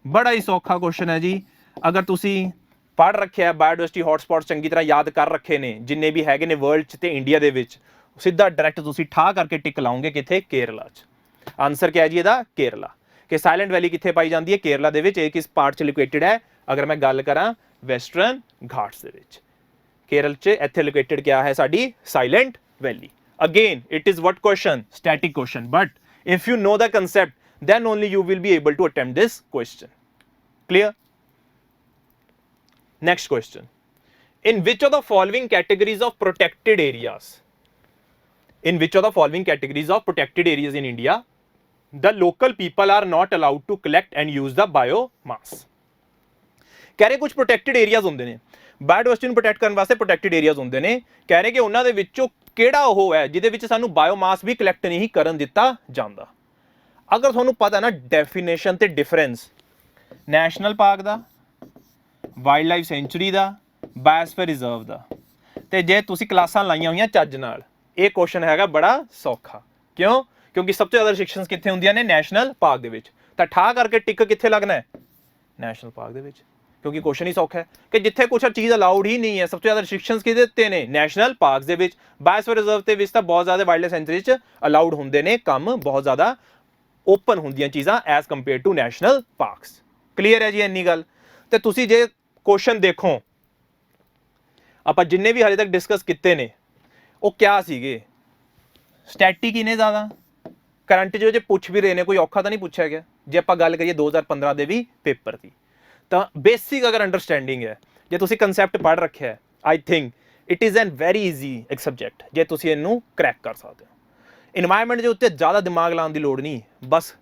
ਬੜਾ ਹੀ ਸੌਖਾ ਕੁਐਸਚਨ ਹੈ ਜੀ। ਅਗਰ ਤੁਸੀਂ ਪੜ੍ਹ ਰੱਖਿਆ ਬਾਇਓਡਾਇਵਰਸਿਟੀ ਹੌਟਸਪੌਟਸ ਚੰਗੀ ਤਰ੍ਹਾਂ ਯਾਦ ਕਰ ਰੱਖੇ ਨੇ ਜਿੰਨੇ ਵੀ ਹੈਗੇ ਨੇ ਵਰਲਡ 'ਚ ਤੇ ਇੰਡੀਆ ਦੇ ਵਿੱਚ, ਸਿੱਧਾ ਡਾਇਰੈਕਟ ਤੁਸੀਂ ਠਾ ਕਰਕੇ ਟਿਕ ਲਾਓਗੇ ਕਿੱਥੇ? ਕੇਰਲਾ 'ਚ। ਆਨਸਰ ਕਿਹਾ ਜੀ ਇਹਦਾ? ਕੇਰਲਾ। ਕਿ ਸਾਇਲੈਂਟ ਵੈਲੀ ਕਿੱਥੇ ਪਾਈ ਜਾਂਦੀ ਹੈ? ਕੇਰਲਾ ਦੇ ਵਿੱਚ। ਇਹ ਕਿਸ ਪਾਰਟ 'ਚ ਲੋਕੇਟਡ ਹੈ? ਅਗਰ ਮੈਂ ਗੱਲ ਕਰਾਂ ਵੈਸਟਰਨ ਘਾਟਸ ਦੇ ਵਿੱਚ। ਕੇਰਲ 'ਚ ਇੱਥੇ ਲੋਕੇਟਡ ਕਿਆ ਹੈ ਸਾਡੀ? Silent valley. Again, it is what question? Static question. But if you know the concept, then only you will be able to attempt this question. Clear? Next question. In which of the following categories of protected areas? In which of the following categories of protected areas in India, the local people are not allowed to collect and use the biomass? ਕਹਿ ਰਹੇ ਕੁਝ protected areas ਹੁੰਦੇ ਨੇ, biodiversity ਨੂੰ protect ਕਰਨ ਵਾਸਤੇ protected areas ਹੁੰਦੇ ਨੇ। ਕਹਿ ਰਹੇ ਕਿ ਉਹਨਾਂ ਦੇ ਵਿੱਚੋਂ ਕਿਹੜਾ ਉਹ ਹੈ ਜਿਹਦੇ ਵਿੱਚ ਸਾਨੂੰ ਬਾਇਓਮਾਸ ਵੀ ਕਲੈਕਟ ਨਹੀਂ ਕਰਨ ਦਿੱਤਾ ਜਾਂਦਾ। ਅਗਰ ਤੁਹਾਨੂੰ ਪਤਾ ਨਾ ਡੈਫੀਨੇਸ਼ਨ ਤੇ ਡਿਫਰੈਂਸ ਨੈਸ਼ਨਲ ਪਾਰਕ ਦਾ, ਵਾਈਲਡ ਲਾਈਫ ਸੈਂਚੁਰੀ ਦਾ, ਬਾਇਓਸਫੀਅਰ ਰਿਜ਼ਰਵ ਦਾ, ਤੇ ਜੇ ਤੁਸੀਂ ਕਲਾਸਾਂ ਲਾਈਆਂ ਹੋਈਆਂ ਚੱਜ ਨਾਲ, ਇਹ ਕੁਐਸਚਨ ਹੈਗਾ ਬੜਾ ਸੌਖਾ। ਕਿਉਂ? ਕਿਉਂਕਿ ਸਭ ਤੋਂ ਜ਼ਿਆਦਾ ਰਿਸਟ੍ਰਿਕਸ਼ਨਸ ਕਿੱਥੇ ਹੁੰਦੀਆਂ ਨੇ? ਨੈਸ਼ਨਲ ਪਾਰਕ ਦੇ ਵਿੱਚ। ਤਾਂ ਠਾ ਕਰਕੇ ਟਿਕ ਕਿੱਥੇ ਲੱਗਣਾ ਹੈ? ਨੈਸ਼ਨਲ ਪਾਰਕ ਦੇ ਵਿੱਚ। ਕਿਉਂਕਿ ਕੁਐਸਚਨ ਹੀ ਸੌਖਾ ਹੈ ਕਿ ਜਿੱਥੇ ਕੁਛ ਚੀਜ਼ ਅਲਾਉਡ ਹੀ ਨਹੀਂ ਹੈ, ਸਭ ਤੋਂ ਜ਼ਿਆਦਾ ਰਿਸਟ੍ਰਿਕਸ਼ਨਸ ਕਿਹਦੇ ਦਿੱਤੇ ਨੇ? ਨੈਸ਼ਨਲ ਪਾਰਕਸ ਦੇ ਵਿੱਚ। ਬਾਇਓਸਫੀਅਰ ਰਿਜ਼ਰਵ ਦੇ ਵਿੱਚ ਤਾਂ ਬਹੁਤ ਜ਼ਿਆਦਾ ਵਾਈਲਡ ਲਾਈਫ ਸੈਂਚੁਰੀ 'ਚ ਅਲਾਉਡ ਹੁੰਦੇ ਨੇ ਕੰਮ, ਬਹੁਤ ਜ਼ਿਆਦਾ ਓਪਨ ਹੁੰਦੀਆਂ ਚੀਜ਼ਾਂ as compare to national parks. Clear ਹੈ ਜੀ ਇੰਨੀ ਗੱਲ? ਤੇ ਤੁਸੀਂ ਜੇ ਕੁਐਸਚਨ ਦੇਖੋ, ਆਪਾਂ ਜਿੰਨੇ ਵੀ ਹਾਲੇ ਤੱਕ ਡਿਸਕਸ ਕੀਤੇ ਨੇ ਉਹ ਕਿਆ ਸੀਗੇ? ਸਟੈਟਿਕ ਹੀ ਨੇ ਜ਼ਿਆਦਾ। ਕਰੰਟ ਜੋ ਜੇ ਪੁੱਛ ਵੀ ਰਹੇ ਨੇ ਕੋਈ ਔਖਾ ਤਾਂ ਨਹੀਂ ਪੁੱਛਿਆ ਗਿਆ। ਜੇ ਆਪਾਂ ਗੱਲ ਕਰੀਏ 2015 ਦੇ ਵੀ ਪੇਪਰ ਦੀ, ਤਾਂ ਬੇਸਿਕ ਅਗਰ ਅੰਡਰਸਟੈਂਡਿੰਗ ਹੈ, ਜੇ ਤੁਸੀਂ ਕੰਸੈਪਟ ਪੜ੍ਹ ਰੱਖਿਆ ਹੈ, I think it is N very easy ਇੱਕ ਸਬਜੈਕਟ ਜੇ ਤੁਸੀਂ ਇਹਨੂੰ ਕਰੈਕ ਕਰ ਸਕਦੇ ਹੋ। ਇਨਵਾਇਰਮੈਂਟ ਦੇ ਉੱਤੇ ਜ਼ਿਆਦਾ ਦਿਮਾਗ ਲਾਉਣ ਦੀ ਲੋੜ ਨਹੀਂ, ਬਸ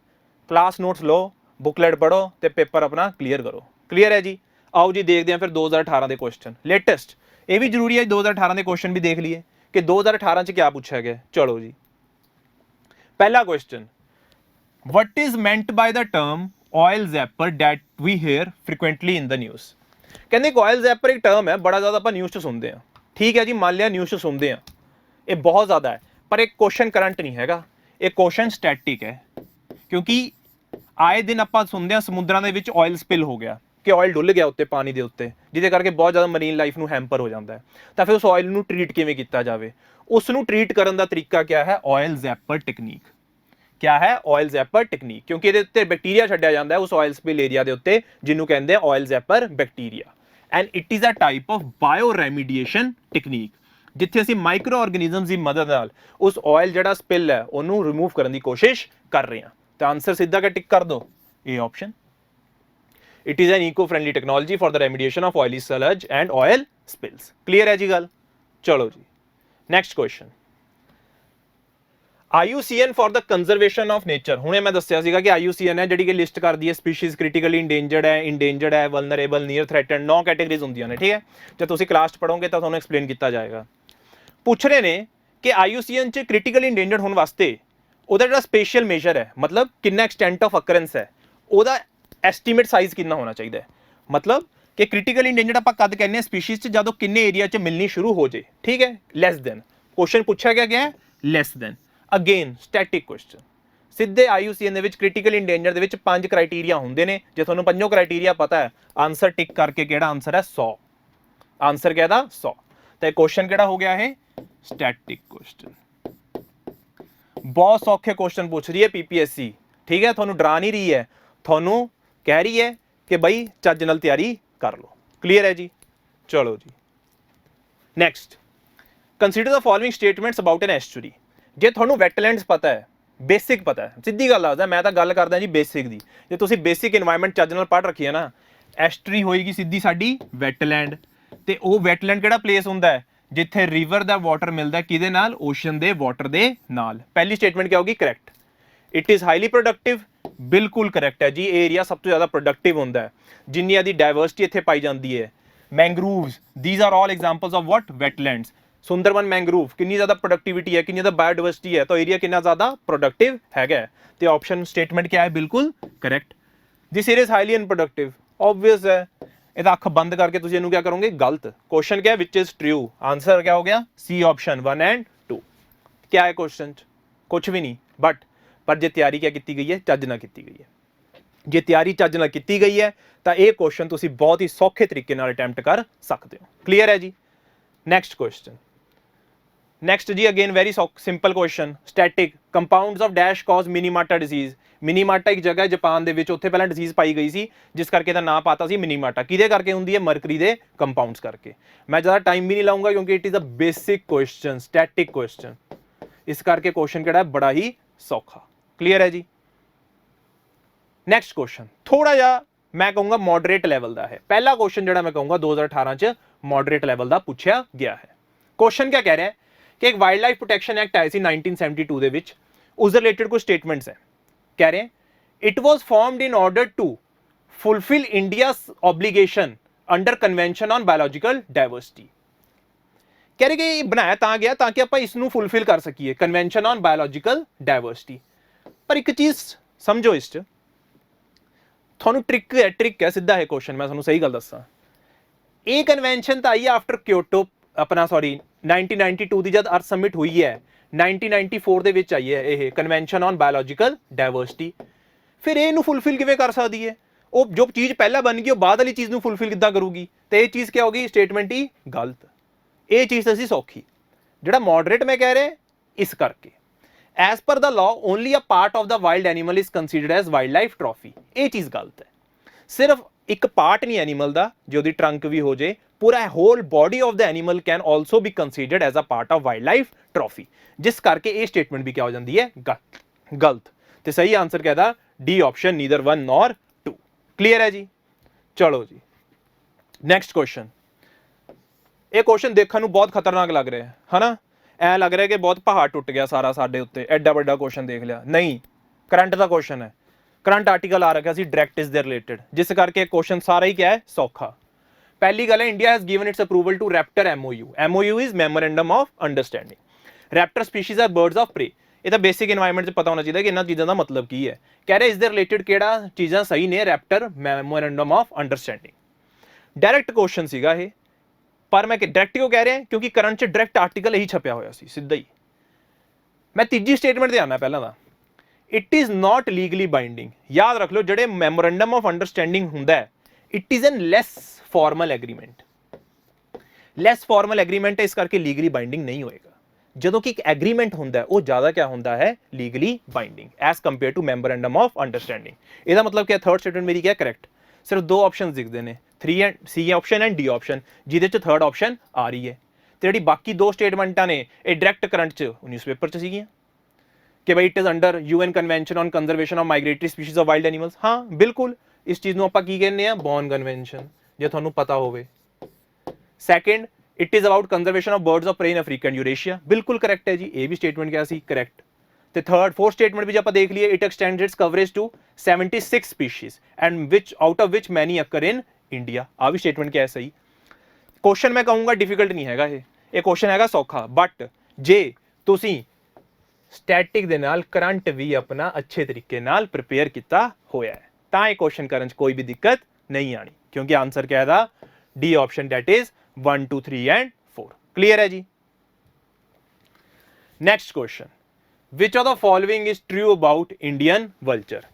ਕਲਾਸ ਨੋਟਸ ਲਓ, ਬੁਕਲੈਟ ਪੜ੍ਹੋ ਤੇ ਪੇਪਰ ਆਪਣਾ ਕਲੀਅਰ ਕਰੋ। ਕਲੀਅਰ ਹੈ ਜੀ? ਆਓ ਜੀ ਦੇਖਦੇ ਹਾਂ ਫਿਰ 2018 ਦੇ ਕੁਐਸਚਨ ਲੇਟੈਸਟ। ਇਹ ਵੀ ਜ਼ਰੂਰੀ ਹੈ 2018 ਦੇ ਕੁਐਸਚਨ ਵੀ ਦੇਖ ਲਈਏ ਕਿ 2018 'ਚ ਕਿਆ ਪੁੱਛਿਆ ਗਿਆ। ਚਲੋ ਜੀ, ਪਹਿਲਾ question, what is meant by the term oil zapper that we hear frequently in the news? ਕਹਿੰਦੇ oil zapper ਇੱਕ ਟਰਮ ਹੈ, ਬੜਾ ਜ਼ਿਆਦਾ ਆਪਾਂ ਨਿਊਜ਼ 'ਚ ਸੁਣਦੇ ਹਾਂ। ਠੀਕ ਹੈ ਜੀ, ਮੰਨ ਲਿਆ ਨਿਊਜ਼ 'ਚ ਸੁਣਦੇ ਹਾਂ, ਇਹ ਬਹੁਤ ਜ਼ਿਆਦਾ ਹੈ, ਪਰ ਇਹ ਕੁਐਸਚਨ ਕਰੰਟ ਨਹੀਂ ਹੈਗਾ, ਇਹ ਕੁਐਸਚਨ ਸਟੈਟਿਕ ਹੈ। ਕਿਉਂਕਿ ਆਏ ਦਿਨ ਆਪਾਂ ਸੁਣਦੇ ਹਾਂ ਸਮੁੰਦਰਾਂ ਦੇ ਵਿੱਚ ਆਇਲ ਸਪਿਲ ਹੋ ਗਿਆ, ਕਿ ਆਇਲ ਡੁੱਲ ਗਿਆ ਉੱਤੇ ਪਾਣੀ ਦੇ ਉੱਤੇ, ਜਿਹਦੇ ਕਰਕੇ ਬਹੁਤ ਜ਼ਿਆਦਾ ਮਰੀਨ ਲਾਈਫ ਨੂੰ ਹੈਂਪਰ ਹੋ ਜਾਂਦਾ ਹੈ। ਤਾਂ ਫਿਰ ਉਸ ਆਇਲ ਨੂੰ ਟਰੀਟ ਕਿਵੇਂ ਕੀਤਾ ਜਾਵੇ? ਉਸ ਨੂੰ ਟਰੀਟ ਕਰਨ ਦਾ ਤਰੀਕਾ ਕਿਆ ਹੈ? Oil zapper technique. ਕਿਆ ਹੈ? Oil zapper technique. ਕਿਉਂਕਿ ਇਹਦੇ ਉੱਤੇ ਬੈਕਟੀਰੀਆ ਛੱਡਿਆ ਜਾਂਦਾ ਹੈ ਉਸ ਆਇਲ ਸਪਿਲ ਏਰੀਆ ਦੇ ਉੱਤੇ, ਜਿਹਨੂੰ ਕਹਿੰਦੇ ਆ oil zapper bacteria. And it is a type of bioremediation technique, ਜਿੱਥੇ ਅਸੀਂ ਮਾਈਕਰੋ ਆਰਗੈਨਿਜ਼ਮਸ ਦੀ ਮਦਦ ਨਾਲ ਉਸ ਆਇਲ ਜਿਹੜਾ ਸਪਿਲ ਹੈ ਉਹਨੂੰ ਰਿਮੂਵ ਕਰਨ ਦੀ ਕੋਸ਼ਿਸ਼ ਕਰ ਰਹੇ ਹਾਂ। ਤਾਂ ਆਨਸਰ ਸਿੱਧਾ ਕਿ ਟਿਕ ਕਰ ਦੋ, ਇਹ option. It is an eco-friendly technology for the remediation of oily sludge and oil spills. Clear है जी गल? चलो जी, next question. IUCN for the conservation of nature. ਹੁਣੇ ਮੈਂ ਦੱਸਿਆ ਸੀਗਾ ਕਿ IUCN ਹੈ ਜਿਹੜੀ ਕਿ ਲਿਸਟ ਕਰਦੀ ਹੈ ਸਪੀਸੀਜ਼, ਕ੍ਰਿਟੀਕਲੀ ਇੰਡੇਂਜਰਡ ਹੈ, ਵਲਨਰੇਬਲ, ਨੀਅਰ ਥ੍ਰੈਟਨਡ, 9 ਕੈਟੇਗਰੀਜ਼ ਹੁੰਦੀਆਂ ਨੇ। ਠੀਕ ਹੈ, ਜੇ ਤੁਸੀਂ ਕਲਾਸ 'ਚ ਪੜ੍ਹੋਗੇ ਤਾਂ ਤੁਹਾਨੂੰ ਐਕਸਪਲੇਨ ਕੀਤਾ ਜਾਏਗਾ। ਪੁੱਛ ਰਹੇ ਨੇ ਕਿ IUCN 'ਚ ਕ੍ਰਿਟੀਕਲੀ ਇੰਡੇਂਜਰਡ ਹੋਣ ਵਾਸਤੇ ਉਹਦਾ ਜਿਹੜਾ ਸਪੇਸ਼ੀਅਲ ਮੇਜਰ ਹੈ, ਮਤਲਬ ਕਿੰਨਾ ਐਕਸਟੈਂਟ ਆਫ ਅਕਰੈਂਸ ਹੈ, ਉਹਦਾ ਐਸਟੀਮੇਟ ਸਾਈਜ਼ ਕਿੰਨਾ ਹੋਣਾ ਚਾਹੀਦਾ ਹੈ। ਮਤਲਬ ਕਿ ਕ੍ਰਿਟੀਕਲ ਇੰਡੇਂਜਰਡ ਆਪਾਂ ਕਦ ਕਹਿੰਦੇ ਹਾਂ ਸਪੀਸੀਜ਼ 'ਚ, ਜਦੋਂ ਕਿੰਨੇ ਏਰੀਆ 'ਚ ਮਿਲਣੀ ਸ਼ੁਰੂ ਹੋ ਜੇ। ਠੀਕ ਹੈ, ਲੈਸ ਦੈਨ। ਕੁਐਸਚਨ ਪੁੱਛਿਆ ਗਿਆ ਹੈ less than. Again static question, ਸਿੱਧੇ IUCN ਦੇ ਵਿੱਚ ਕ੍ਰਿਟੀਕਲ ਇੰਡੇਂਜਰ ਦੇ ਵਿੱਚ 5 ਕ੍ਰਾਈਟੇਰੀਆ ਹੁੰਦੇ ਨੇ। ਜੇ ਤੁਹਾਨੂੰ ਪੰਜੋਂ ਕ੍ਰਾਈਟੇਰੀਆ ਪਤਾ ਹੈ, ਆਨਸਰ ਟਿਕ ਕਰਕੇ ਕਿਹੜਾ ਆਨਸਰ ਹੈ 100। ਆਨਸਰ ਕਿਹਦਾ 100। ਤੇ ਕੁਐਸਚਨ ਕਿਹੜਾ ਹੋ ਗਿਆ ਇਹ ਸਟੈਟਿਕ ਕੁਐਸਚਨ। ਬਹੁਤ ਸੌਖੇ ਕੁਐਸਚਨ ਪੁੱਛ ਰਹੀ ਹੈ PPSC, ਠੀਕ ਹੈ। ਤੁਹਾਨੂੰ ਡਰਾ ਨਹੀਂ ਰਹੀ ਹੈ, ਤੁਹਾਨੂੰ ਕਹਿ ਰਹੀ ਹੈ ਕਿ ਬਈ ਚੱਜ ਨਾਲ ਤਿਆਰੀ ਕਰ ਲਓ। ਕਲੀਅਰ ਹੈ ਜੀ। ਚਲੋ ਜੀ next, consider the following statements about an estuary. ਜੇ ਤੁਹਾਨੂੰ ਵੈਟਲੈਂਡਸ ਪਤਾ ਹੈ, ਬੇਸਿਕ ਪਤਾ ਹੈ, ਸਿੱਧੀ ਗੱਲ ਦੱਸਦਾ, ਮੈਂ ਤਾਂ ਗੱਲ ਕਰਦਾ ਜੀ ਬੇਸਿਕ ਦੀ। ਜੇ ਤੁਸੀਂ ਬੇਸਿਕ ਇਨਵਾਇਰਨਮੈਂਟ ਚੱਜ ਨਾਲ ਪੜ੍ਹ ਰੱਖੀ ਹੈ ਨਾ, ਐਸਟਰੀ ਹੋਏਗੀ ਸਿੱਧੀ ਸਾਡੀ ਵੈਟਲੈਂਡ। ਤੇ ਉਹ ਵੈਟਲੈਂਡ ਕਿਹੜਾ ਪਲੇਸ ਹੁੰਦਾ ਹੈ ਜਿੱਥੇ ਰਿਵਰ ਦਾ ਵਾਟਰ ਮਿਲਦਾ ਕਿਹਦੇ ਨਾਲ, ਓਸ਼ਨ ਦੇ ਵਾਟਰ ਦੇ ਨਾਲ। ਪਹਿਲੀ ਸਟੇਟਮੈਂਟ ਕੀ ਹੋਗੀ, correct. It is highly productive, ਬਿਲਕੁਲ ਕਰੈਕਟ ਹੈ ਜੀ। ਇਹ ਏਰੀਆ ਸਭ ਤੋਂ ਜ਼ਿਆਦਾ ਪ੍ਰੋਡਕਟਿਵ ਹੁੰਦਾ ਹੈ, ਜਿੰਨੀ ਇਹਦੀ ਡਾਇਵਰਸਿਟੀ ਇੱਥੇ ਪਾਈ ਜਾਂਦੀ ਹੈ। ਮੈਂਗਰੂਵਸ, these are all examples of what, wetlands। Sundarban ਮੈਂਗਰੂਵ, ਕਿੰਨੀ ਜ਼ਿਆਦਾ ਪ੍ਰੋਡਕਟਿਵਿਟੀ ਹੈ, ਕਿੰਨੀ ਜ਼ਿਆਦਾ ਬਾਇਓਡਾਇਵਰਸਿਟੀ ਹੈ, ਤਾਂ ਏਰੀਆ ਕਿੰਨਾ ਜ਼ਿਆਦਾ ਪ੍ਰੋਡਕਟਿਵ ਹੈਗਾ। ਤੇ ਆਪਸ਼ਨ ਸਟੇਟਮੈਂਟ ਕੀ ਹੈ, ਬਿਲਕੁਲ correct. This area is highly unproductive, obvious ਹੈ। ਇਹਦਾ ਅੱਖ ਬੰਦ ਕਰਕੇ ਤੁਸੀਂ ਇਹਨੂੰ ਕੀ ਕਰੋਗੇ, ਗਲਤ। ਕੁਐਸਚਨ क्या है, विच इज ट्रू। आंसर क्या हो गया, सी ऑप्शन 1 एंड 2। क्या है क्वेश्चन, कुछ भी नहीं। बट पर जे तैयारी क्या की गई है, ਚੱਜ ਨਾਲ ਕੀਤੀ ਗਈ ਹੈ। ਜੇ ਤਿਆਰੀ ਚੱਜ ਨਾਲ ਕੀਤੀ ਗਈ ਹੈ ਤਾਂ ਇਹ ਕੁਐਸਚਨ ਤੁਸੀਂ ਬਹੁਤ ਹੀ ਸੌਖੇ ਤਰੀਕੇ ਨਾਲ ਅਟੈਂਪਟ ਕਰ ਸਕਦੇ ਹੋ। ਕਲੀਅਰ ਹੈ ਜੀ। ਨੈਕਸਟ ਕੁਐਸਚਨ, ਨੈਕਸਟ ਜੀ again very simple question. Static compounds of dash cause Minamata disease. Minamata ਇੱਕ ਜਗ੍ਹਾ ਹੈ ਜਾਪਾਨ ਦੇ ਵਿੱਚ, ਉੱਥੇ ਪਹਿਲਾਂ ਡਿਜ਼ੀਜ਼ ਪਾਈ ਗਈ ਸੀ ਜਿਸ ਕਰਕੇ ਇਹਦਾ ਨਾਮ ਪਾਤਾ ਸੀ ਮਿਨੀਮਾਟਾ। ਕਿਹਦੇ ਕਰਕੇ ਹੁੰਦੀ ਹੈ, ਮਰਕਰੀ ਦੇ ਕੰਪਾਊਂਡਸ ਕਰਕੇ। ਮੈਂ ਜ਼ਿਆਦਾ ਟਾਈਮ ਵੀ ਨਹੀਂ ਲਾਉਂਗਾ ਕਿਉਂਕਿ it is a basic question, static question. ਇਸ ਕਰਕੇ ਕੁਐਸਚਨ ਕਿਹੜਾ ਹੈ, ਬੜਾ ਹੀ ਸੌਖਾ। ਕਲੀਅਰ ਹੈ ਜੀ। ਨੈਕਸਟ ਕੁਐਸਚਨ ਥੋੜਾ ਜਿਹਾ ਮੈਂ ਕਹੂੰਗਾ ਮੋਡਰੇਟ ਲੈਵਲ ਦਾ ਹੈ। ਪਹਿਲਾ ਕੁਐਸਚਨ ਜਿਹੜਾ ਮੈਂ ਕਹੂੰਗਾ 2018 ਚ ਮੋਡਰੇਟ ਲੈਵਲ ਦਾ ਪੁੱਛਿਆ ਗਿਆ ਹੈ। ਕੁਐਸਚਨ ਕੀ ਕਹਿ ਰਿਹਾ ਹੈ ਕਿ ਇੱਕ ਵਾਈਲਡ ਲਾਈਫ ਪ੍ਰੋਟੈਕਸ਼ਨ ਐਕਟ ਆਇਆ ਸੀ 1972 ਦੇ ਵਿੱਚ, ਉਸ ਦੇ ਰਿਲੇਟਡ ਕੁਝ ਸਟੇਟਮੈਂਟਸ ਹੈ। ਕਹਿ ਰਹੇ it was formed in order to fulfil India's obligation under convention on biological diversity. ਕਹਿ ਰਹੇ ਕਿ ਇਹ ਬਣਾਇਆ ਤਾਂ ਗਿਆ ਤਾਂ ਕਿ ਆਪਾਂ ਇਸ ਨੂੰ ਫੁਲਫਿਲ ਕਰ ਸਕੀਏ, ਕਨਵੈਨਸ਼ਨ ਔਨ ਬਾਇਓਲੋਜੀਕਲ ਡਾਇਵਰਸਿਟੀ। ਪਰ ਇੱਕ ਚੀਜ਼ ਸਮਝੋ, ਇਸ 'ਚ ਤੁਹਾਨੂੰ ਟ੍ਰਿਕ ਹੈ ਸਿੱਧਾ ਇਹ ਕੁਐਸਚਨ। ਮੈਂ ਤੁਹਾਨੂੰ ਸਹੀ ਗੱਲ ਦੱਸਾਂ, ਇਹ ਕਨਵੈਨਸ਼ਨ ਤਾਂ ਆਈ ਹੈ ਆਫਟਰ ਕਿਓਟੋ, ਆਪਣਾ ਸੌਰੀ 1992 ਦੀ ਜਦ ਅਰਥ ਸਮਿਟ ਹੋਈ ਹੈ, 1994 ਦੇ ਵਿੱਚ ਆਈ ਹੈ ਇਹ ਕਨਵੈਨਸ਼ਨ ਔਨ ਬਾਇਓਲੋਜੀਕਲ ਡਾਇਵਰਸਿਟੀ। ਫਿਰ ਇਹਨੂੰ ਫੁਲਫਿਲ ਕਿਵੇਂ ਕਰ ਸਕਦੀ ਹੈ, ਉਹ ਜੋ ਚੀਜ਼ ਪਹਿਲਾਂ ਬਣ ਗਈ ਉਹ ਬਾਅਦ ਵਾਲੀ ਚੀਜ਼ ਨੂੰ ਫੁਲਫਿਲ ਕਿੱਦਾਂ ਕਰੂਗੀ। ਤੇ ਇਹ ਚੀਜ਼ ਕੀ ਹੋਗੀ, ਸਟੇਟਮੈਂਟ ਹੀ ਗਲਤ। ਇਹ ਚੀਜ਼ ਅਸੀਂ ਸੌਖੀ, ਜਿਹੜਾ ਮੋਡਰੇਟ ਮੈਂ ਕਹਿ ਰਿਹਾ ਇਸ ਕਰਕੇ as per the law only a part of the wild animal is considered as wild life trophy. ਇਹ ਚੀਜ਼ ਗਲਤ ਹੈ। ਸਿਰਫ ਇੱਕ ਪਾਰਟ ਨਹੀਂ ਐਨੀਮਲ ਦਾ, ਜੇ ਉਹਦੀ ਟਰੰਕ ਵੀ ਹੋ ਜੇ, ਪੂਰਾ whole body of the animal can also be considered as a part of wild life trophy. ਜਿਸ ਕਰਕੇ ਇਹ ਸਟੇਟਮੈਂਟ ਵੀ ਕੀ ਹੋ ਜਾਂਦੀ ਹੈ, ਗਲਤ। ਤੇ ਸਹੀ ਆਂਸਰ ਕਿਹਦਾ, ਡੀ ਆਪਸ਼ਨ, ਨੀਦਰ 1 ਨॉर 2। ਕਲੀਅਰ ਹੈ ਜੀ। ਚਲੋ ਜੀ ਨੈਕਸਟ ਕੁਐਸਚਨ। ਇਹ ਕੁਐਸਚਨ ਦੇਖਣ ਨੂੰ ਬਹੁਤ ਖਤਰਨਾਕ ਲੱਗ ਰਿਹਾ ਹੈ ਨਾ, ਐ ਲੱਗ ਰਿਹਾ ਕਿ ਬਹੁਤ ਪਹਾੜ ਟੁੱਟ ਗਿਆ ਸਾਰਾ ਸਾਡੇ ਉੱਤੇ, ਐਡਾ ਵੱਡਾ ਕੁਐਸਚਨ ਦੇਖ ਲਿਆ। ਨਹੀਂ, ਕਰੰਟ ਦਾ ਕੁਐਸਚਨ ਹੈ, ਕਰੰਟ ਆਰਟੀਕਲ ਆ ਰੱਖਿਆ ਸੀ ਡਾਇਰੈਕਟ ਇਸ ਦੇ ਰਿਲੇਟਡ, ਜਿਸ ਕਰਕੇ ਕੁਐਸਚਨ ਸਾਰਾ ਹੀ ਕਿਹਾ ਹੈ, ਸੌਖਾ। ਪਹਿਲੀ ਗੱਲ ਹੈ, India has given its approval to raptor MOU। MOU is memorandum of understanding. Raptor species are birds of prey. ਇਹ ਤਾਂ ਬੇਸਿਕ ਇਨਵਾਇਰਨਮੈਂਟ 'ਚ ਪਤਾ ਹੋਣਾ ਚਾਹੀਦਾ ਕਿ ਇਹਨਾਂ ਚੀਜ਼ਾਂ ਦਾ ਮਤਲਬ ਕੀ ਹੈ। ਕਹਿ ਰਹੇ ਇਸ ਦੇ ਰਿਲੇਟਡ ਕਿਹੜਾ ਚੀਜ਼ਾਂ ਸਹੀ ਨੇ, raptor memorandum of understanding. Direct question ਸੀਗਾ ਇਹ, ਪਰ ਮੈਂ ਡਾਇਰੈਕਟ ਕਿਉਂ ਕਹਿ ਰਿਹਾ ਕਿਉਂਕਿ ਕਰੰਟ 'ਚ ਡਾਇਰੈਕਟ ਆਰਟੀਕਲ ਇਹੀ ਛਪਿਆ ਹੋਇਆ ਸੀ ਸਿੱਧਾ ਹੀ। ਮੈਂ ਤੀਜੀ ਸਟੇਟਮੈਂਟ ਤੇ ਆਉਣਾ ਪਹਿਲਾਂ ਦਾ, it is not legally binding. ਯਾਦ ਰੱਖ ਲਓ, ਜਿਹੜੇ ਮੈਮੋਰੈਂਡਮ ਆਫ ਅੰਡਰਸਟੈਂਡਿੰਗ ਹੁੰਦਾ ਹੈ, it is an less formal agreement. Less formal agreement ਹੈ, ਇਸ ਕਰਕੇ ਲੀਗਲੀ ਬਾਈਂਡਿੰਗ ਨਹੀਂ ਹੋਏਗਾ। ਜਦੋਂ ਕਿ ਇੱਕ ਐਗਰੀਮੈਂਟ ਹੁੰਦਾ ਹੈ, ਉਹ ਜ਼ਿਆਦਾ ਕਿਆ ਹੁੰਦਾ ਹੈ, legally binding as compare to memorandum of understanding. ਇਹਦਾ ਮਤਲਬ ਕੀ ਹੈ, ਥਰਡ ਸਟੇਟਮੈਂਟ ਮੇਰੀ ਕਿਆ ਕਰੈਕਟ। ਸਿਰਫ ਦੋ ਆਪਸ਼ਨ ਦਿਖਦੇ ਨੇ, C option and D option, ਜਿਹਦੇ 'ਚ ਥਰਡ ਆਪਸ਼ਨ ਆ ਰਹੀ ਹੈ। ਤੇ ਜਿਹੜੀ ਬਾਕੀ ਦੋ ਸਟੇਟਮੈਂਟਾਂ ਨੇ, ਇਹ ਡਾਇਰੈਕਟ ਕਰੰਟ 'ਚ ਨਿਊਜ਼ਪੇਪਰ 'ਚ ਸੀਗੀਆਂ ਕਿ ਬਈ it is under UN convention on conservation of migratory species of wild animals. ਹਾਂ ਬਿਲਕੁਲ, ਇਸ ਚੀਜ਼ ਨੂੰ ਆਪਾਂ ਕੀ ਕਹਿੰਦੇ ਆ, ਬੌਨ ਕਨਵੈਨਸ਼ਨ, ਜੇ ਤੁਹਾਨੂੰ ਪਤਾ ਹੋਵੇ। Second, it is about conservation of birds of prey in Africa and Eurasia. ਬਿਲਕੁਲ ਕਰੈਕਟ ਹੈ ਜੀ, ਇਹ ਵੀ ਸਟੇਟਮੈਂਟ ਕਿਹਾ ਸੀ, ਕਰੈਕਟ। ਤੇ ਫੋਰਥ ਸਟੇਟਮੈਂਟ ਵਿੱਚ ਆਪਾਂ ਦੇਖ ਲਈਏ, it extends its coverage to 76 species and which out of which many occur in India. ਆ ਵੀ ਸਟੇਟਮੈਂਟ ਕਿਹਾ ਸਹੀ। ਕੁਐਸਚਨ ਮੈਂ ਕਹੂੰਗਾ ਡਿਫਿਕਲਟ ਨਹੀਂ ਹੈਗਾ ਇਹ ਕੁਐਸਚਨ ਹੈਗਾ ਸੌਖਾ। ਬਟ ਜੇ ਤੁਸੀਂ ਸਟੈਟਿਕ ਦੇ ਨਾਲ ਕਰੰਟ ਵੀ ਆਪਣਾ ਅੱਛੇ ਤਰੀਕੇ ਨਾਲ ਪ੍ਰਿਪੇਅਰ ਕੀਤਾ ਹੋਇਆ ਹੈ, ਤਾਂ ਇਹ ਕੁਐਸਚਨ ਕਰਨ 'ਚ ਕੋਈ ਵੀ ਦਿੱਕਤ ਨਹੀਂ ਆਣੀ, ਕਿਉਂਕਿ ਆਂਸਰ ਕਿਆ ਇਹਦਾ, D option, that is 1 2 3 and 4। Clear ਹੈ ਜੀ। Next question, which of the following is true about Indian vulture.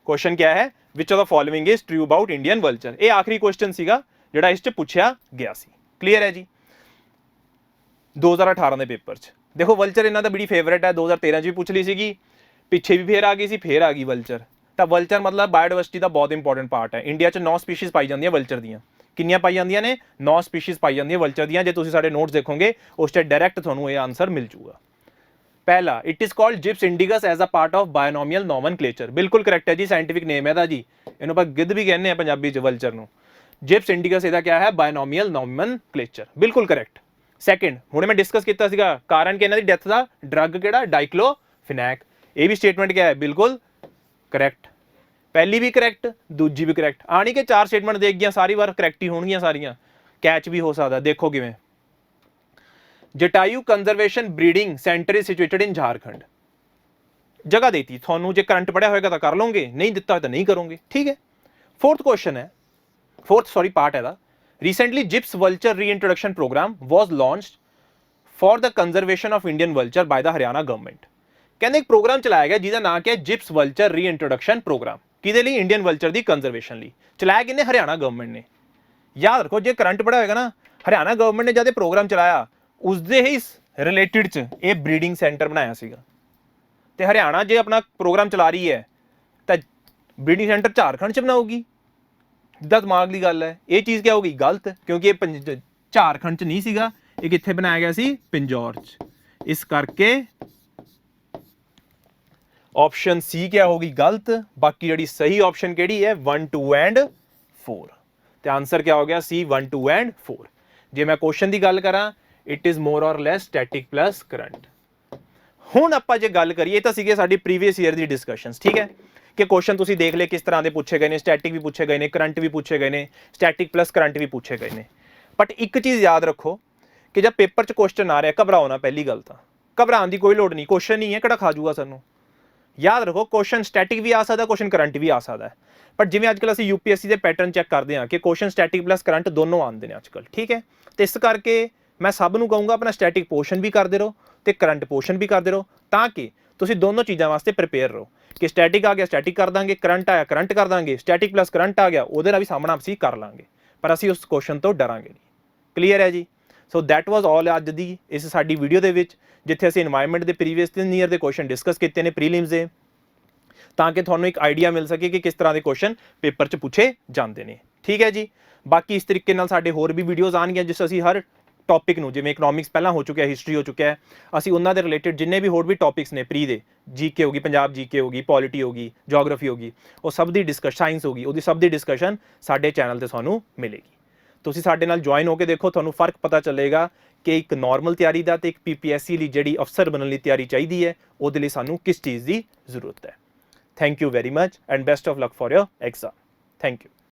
Question क्या है, which of the following is true about Indian vulture. ये आखिरी क्वेश्चन सीगा ਜਿਹੜਾ ਇਸ 'ਚ ਪੁੱਛਿਆ ਗਿਆ ਸੀ। ਕਲੀਅਰ ਹੈ ਜੀ। 2018 ਦੇ ਪੇਪਰ 'ਚ ਦੇਖੋ ਵਲਚਰ ਇਹਨਾਂ ਦਾ ਬੜੀ ਫੇਵਰੇਟ ਹੈ, 2013 'ਚ ਵੀ ਪੁੱਛ ਲਈ ਸੀਗੀ, ਪਿੱਛੇ ਵੀ ਫੇਰ ਆ ਗਈ ਸੀ, ਫੇਰ ਆ ਗਈ ਵਲਚਰ। ਤਾਂ ਵਲਚਰ ਮਤਲਬ ਬਾਇਓਡਾਇਵਰਸਿਟੀ ਦਾ ਬਹੁਤ ਇੰਪੋਰਟੈਂਟ ਪਾਰਟ ਹੈ। ਇੰਡੀਆ 'ਚ 9 ਸਪੀਸ਼ੀਜ਼ ਪਾਈ ਜਾਂਦੀਆਂ ਵਲਚਰ ਦੀਆਂ। ਕਿੰਨੀਆਂ ਪਾਈ ਜਾਂਦੀਆਂ ਨੇ? 9 ਸਪੀਸ਼ੀਜ਼ ਪਾਈ ਜਾਂਦੀਆਂ ਵਲਚਰ ਦੀਆਂ। ਜੇ ਤੁਸੀਂ ਸਾਡੇ ਨੋਟਸ ਦੇਖੋਗੇ ਉਸ 'ਤੇ ਡਾਇਰੈਕਟ ਤੁਹਾਨੂੰ ਇਹ ਆਨਸਰ ਮਿਲ ਜੂਗਾ। ਪਹਿਲਾ, it is called Gyps indicus as a part of binomial nomenclature. ਬਿਲਕੁਲ ਕਰੈਕਟ ਹੈ ਜੀ, ਸਾਇੰਟਿਫਿਕ ਨੇਮ ਹੈ ਇਹਦਾ ਜੀ। ਇਹਨੂੰ ਆਪਾਂ ਗਿੱਧ ਵੀ ਕਹਿੰਦੇ ਆ ਪੰਜਾਬੀ 'ਚ ਵਲਚਰ ਨੂੰ। ਜਿਪਸ ਇੰਡੀਗਸ ਇਹਦਾ क्या है? ਬਾਇਨੋਮੀਅਲ ਨੋਮਨਕਲੇਚਰ। ਬਿਲਕੁਲ ਕਰੈਕਟ। ਸੈਕਿੰਡ, ਹੁਣੇ ਮੈਂ ਡਿਸਕਸ ਕੀਤਾ ਸੀਗਾ ਕਾਰਨ ਕਿ ਇਹਨਾਂ ਦੀ ਡੈਥ ਦਾ ਡਰੱਗ ਕਿਹੜਾ? ਡਾਈਕਲੋਫਿਨੈਕ। ਇਹ ਵੀ ਸਟੇਟਮੈਂਟ क्या है? ਬਿਲਕੁਲ ਕਰੈਕਟ। ਪਹਿਲੀ ਵੀ ਕਰੈਕਟ, ਦੂਜੀ ਵੀ ਕਰੈਕਟ। ਆਣੀ ਕਿ 4 ਸਟੇਟਮੈਂਟ ਦੇਖ ਗਈਆਂ ਸਾਰੀ ਵਾਰ ਕਰੈਕਟ ਹੀ ਹੋਣਗੀਆਂ ਸਾਰੀਆਂ, ਕੈਚ ਵੀ ਹੋ ਸਕਦਾ। ਦੇਖੋ ਕਿਵੇਂ। Jatayu conservation breeding centre is situated in Jharkhand. ਜਗ੍ਹਾ ਦੇਤੀ ਤੁਹਾਨੂੰ, ਜੇ ਕਰੰਟ ਪੜਿਆ ਹੋਏਗਾ ਤਾਂ ਕਰ ਲਓਗੇ, ਨਹੀਂ ਦਿੱਤਾ ਤਾਂ ਨਹੀਂ ਕਰੋਗੇ। ਠੀਕ ਹੈ। फोर्थ क्वेश्चन है, पार्ट है recently Gyps vulture reintroduction program was launched for the conservation of Indian vulture by the Haryana government. कहते एक प्रोग्राम चलाया गया जिसका नाम क्या है? Gyps vulture reintroduction programme. किहदे लई? इंडियन वल्चर दी कंजरवेशन लई। चलाया किन्ने? हरियाणा गवर्नमेंट ने। याद रखो, जे करंट पढ़ा होगा ना, हरियाणा गवर्नमेंट ने जब प्रोग्राम चलाया उसदे ही रिलेटेड च ये ब्रीडिंग सेंटर बनाया सीगा। ते हरियाणा जे अपना प्रोग्राम चला रही है तो ब्रीडिंग सेंटर झारखंड च बनाऊगी। जिद्दां दिमाग की गल है, ये चीज़ क्या होगी? गलत, क्योंकि ये झारखंड च नहीं सीगा, ये कित्थे बनाया गया सी? पिंजौर च। इस करके ऑप्शन सी क्या होगी? गलत। बाकी जिहड़ी सही ऑप्शन किहड़ी है? 1 2 एंड 4। तो आंसर क्या हो गया? सी 1 2 एंड 4। जे मैं क्वेश्चन की गल करा, इट इज़ मोर और लैस स्टैटिक प्लस करंट। हुण आपां जे गल करिए तो सीगे साडी प्रीवियस ईयर दी डिस्कशनस। ठीक है कि क्वेश्चन तुसीं देख ले किस तरह के पूछे गए हैं, स्टैटिक भी पूछे गए हैं, करंट भी पूछे गए हैं, स्टैटिक प्लस करंट भी पूछे गए हैं। बट एक चीज़ याद रखो कि जब पेपर च क्वेश्चन आ रहा है, घबराओ ना। पहली गल तो घबराने की कोई लोड़ नहीं, क्वेश्चन नहीं है किहड़ा खा जूगा सानू। याद रखो, क्वेश्चन स्टैटिक भी आ सकता, क्वेश्चन करंट भी आ सकता है। बट जिवें अजकल असीं यूपीएससी के पैटर्न चैक करते हैं कि क्वेश्चन स्टैटिक प्लस करंट दोनों आते हैं अजकल। ठीक है। तो इस करके मैं सब नूं कहूँगा अपना स्टैटिक पोर्शन भी करते रहो तो करंट पोर्शन भी करते रहो, ताकि तुसीं दोनों चीज़ों वास्ते प्रिपेयर रहो कि स्टैटिक आ गया स्टैटिक कर देंगे, करंट आया करंट कर देंगे, स्टैटिक प्लस करंट आ गया ਉਹਦੇ ਨਾਲ भी सामना ਅਸੀਂ कर ਲਾਂਗੇ, पर ਅਸੀਂ उस क्वेश्चन तो डरांगे नहीं। क्लीयर है जी। सो दैट वाज ऑल ਅੱਜ ਦੀ ਇਸ ਸਾਡੀ ਵੀਡੀਓ ਦੇ ਵਿੱਚ, ਜਿੱਥੇ ਅਸੀਂ एनवायरमेंट ਦੇ प्रीवियस 3 ईयर ਦੇ क्वेश्चन डिस्कस ਕੀਤੇ ਨੇ प्रीलिम्स ਦੇ, ਤਾਂ ਕਿ ਤੁਹਾਨੂੰ ਇੱਕ ਆਈਡੀਆ ਮਿਲ ਸਕੇ ਕਿ ਕਿਸ ਤਰ੍ਹਾਂ ਦੇ क्वेश्चन ਪੇਪਰ 'ਚ ਪੁੱਛੇ ਜਾਂਦੇ ਨੇ। ਠੀਕ ਹੈ ਜੀ। ਬਾਕੀ ਇਸ ਤਰੀਕੇ ਨਾਲ ਸਾਡੇ ਹੋਰ ਵੀ ਵੀਡੀਓਜ਼ ਆਉਣਗੀਆਂ ਜਿਸ ਅਸੀਂ ਹਰ टॉपिक ਨੂੰ, ਜਿਵੇਂ ਇਕਨੋਮਿਕਸ ਪਹਿਲਾਂ ਹੋ ਚੁੱਕਿਆ, ਹਿਸਟਰੀ ਹੋ ਚੁੱਕਿਆ, ਅਸੀਂ ਉਹਨਾਂ ਦੇ ਰਿਲੇਟਡ ਜਿੰਨੇ ਵੀ ਹੋਰ ਵੀ ਟੌਪਿਕਸ ਨੇ ਪ੍ਰੀ ਦੇ, ਜੀਕੇ ਹੋਗੀ, ਪੰਜਾਬ ਜੀਕੇ ਹੋਗੀ, ਪੋਲਿਟੀ ਹੋਗੀ, ਜੀਓਗ੍ਰਾਫੀ ਹੋਗੀ, ਉਹ ਸਭ ਦੀ ਡਿਸਕਸ਼ਨ, ਸਾਇੰਸ ਹੋਗੀ, ਉਹਦੀ ਸਭ ਦੀ ਡਿਸਕਸ਼ਨ ਸਾਡੇ ਚੈਨਲ ਤੇ ਤੁਹਾਨੂੰ ਮਿਲੇਗੀ। ਤੁਸੀਂ ਸਾਡੇ ਨਾਲ ਜੁਆਇਨ ਹੋ ਕੇ ਦੇਖੋ, ਤੁਹਾਨੂੰ ਫਰਕ ਪਤਾ ਚੱਲੇਗਾ ਕਿ ਇੱਕ ਨਾਰਮਲ ਤਿਆਰੀ ਦਾ ਤੇ ਇੱਕ ਪੀਪੀਐਸਸੀ ਲਈ ਜਿਹੜੀ ਅਫਸਰ ਬਣਨ ਲਈ ਤਿਆਰੀ ਚਾਹੀਦੀ ਹੈ, ਉਹਦੇ ਲਈ ਸਾਨੂੰ ਕਿਸ ਚੀਜ਼ ਦੀ ਜ਼ਰੂਰਤ ਹੈ। Thank you very much and best of luck for your exam. Thank you.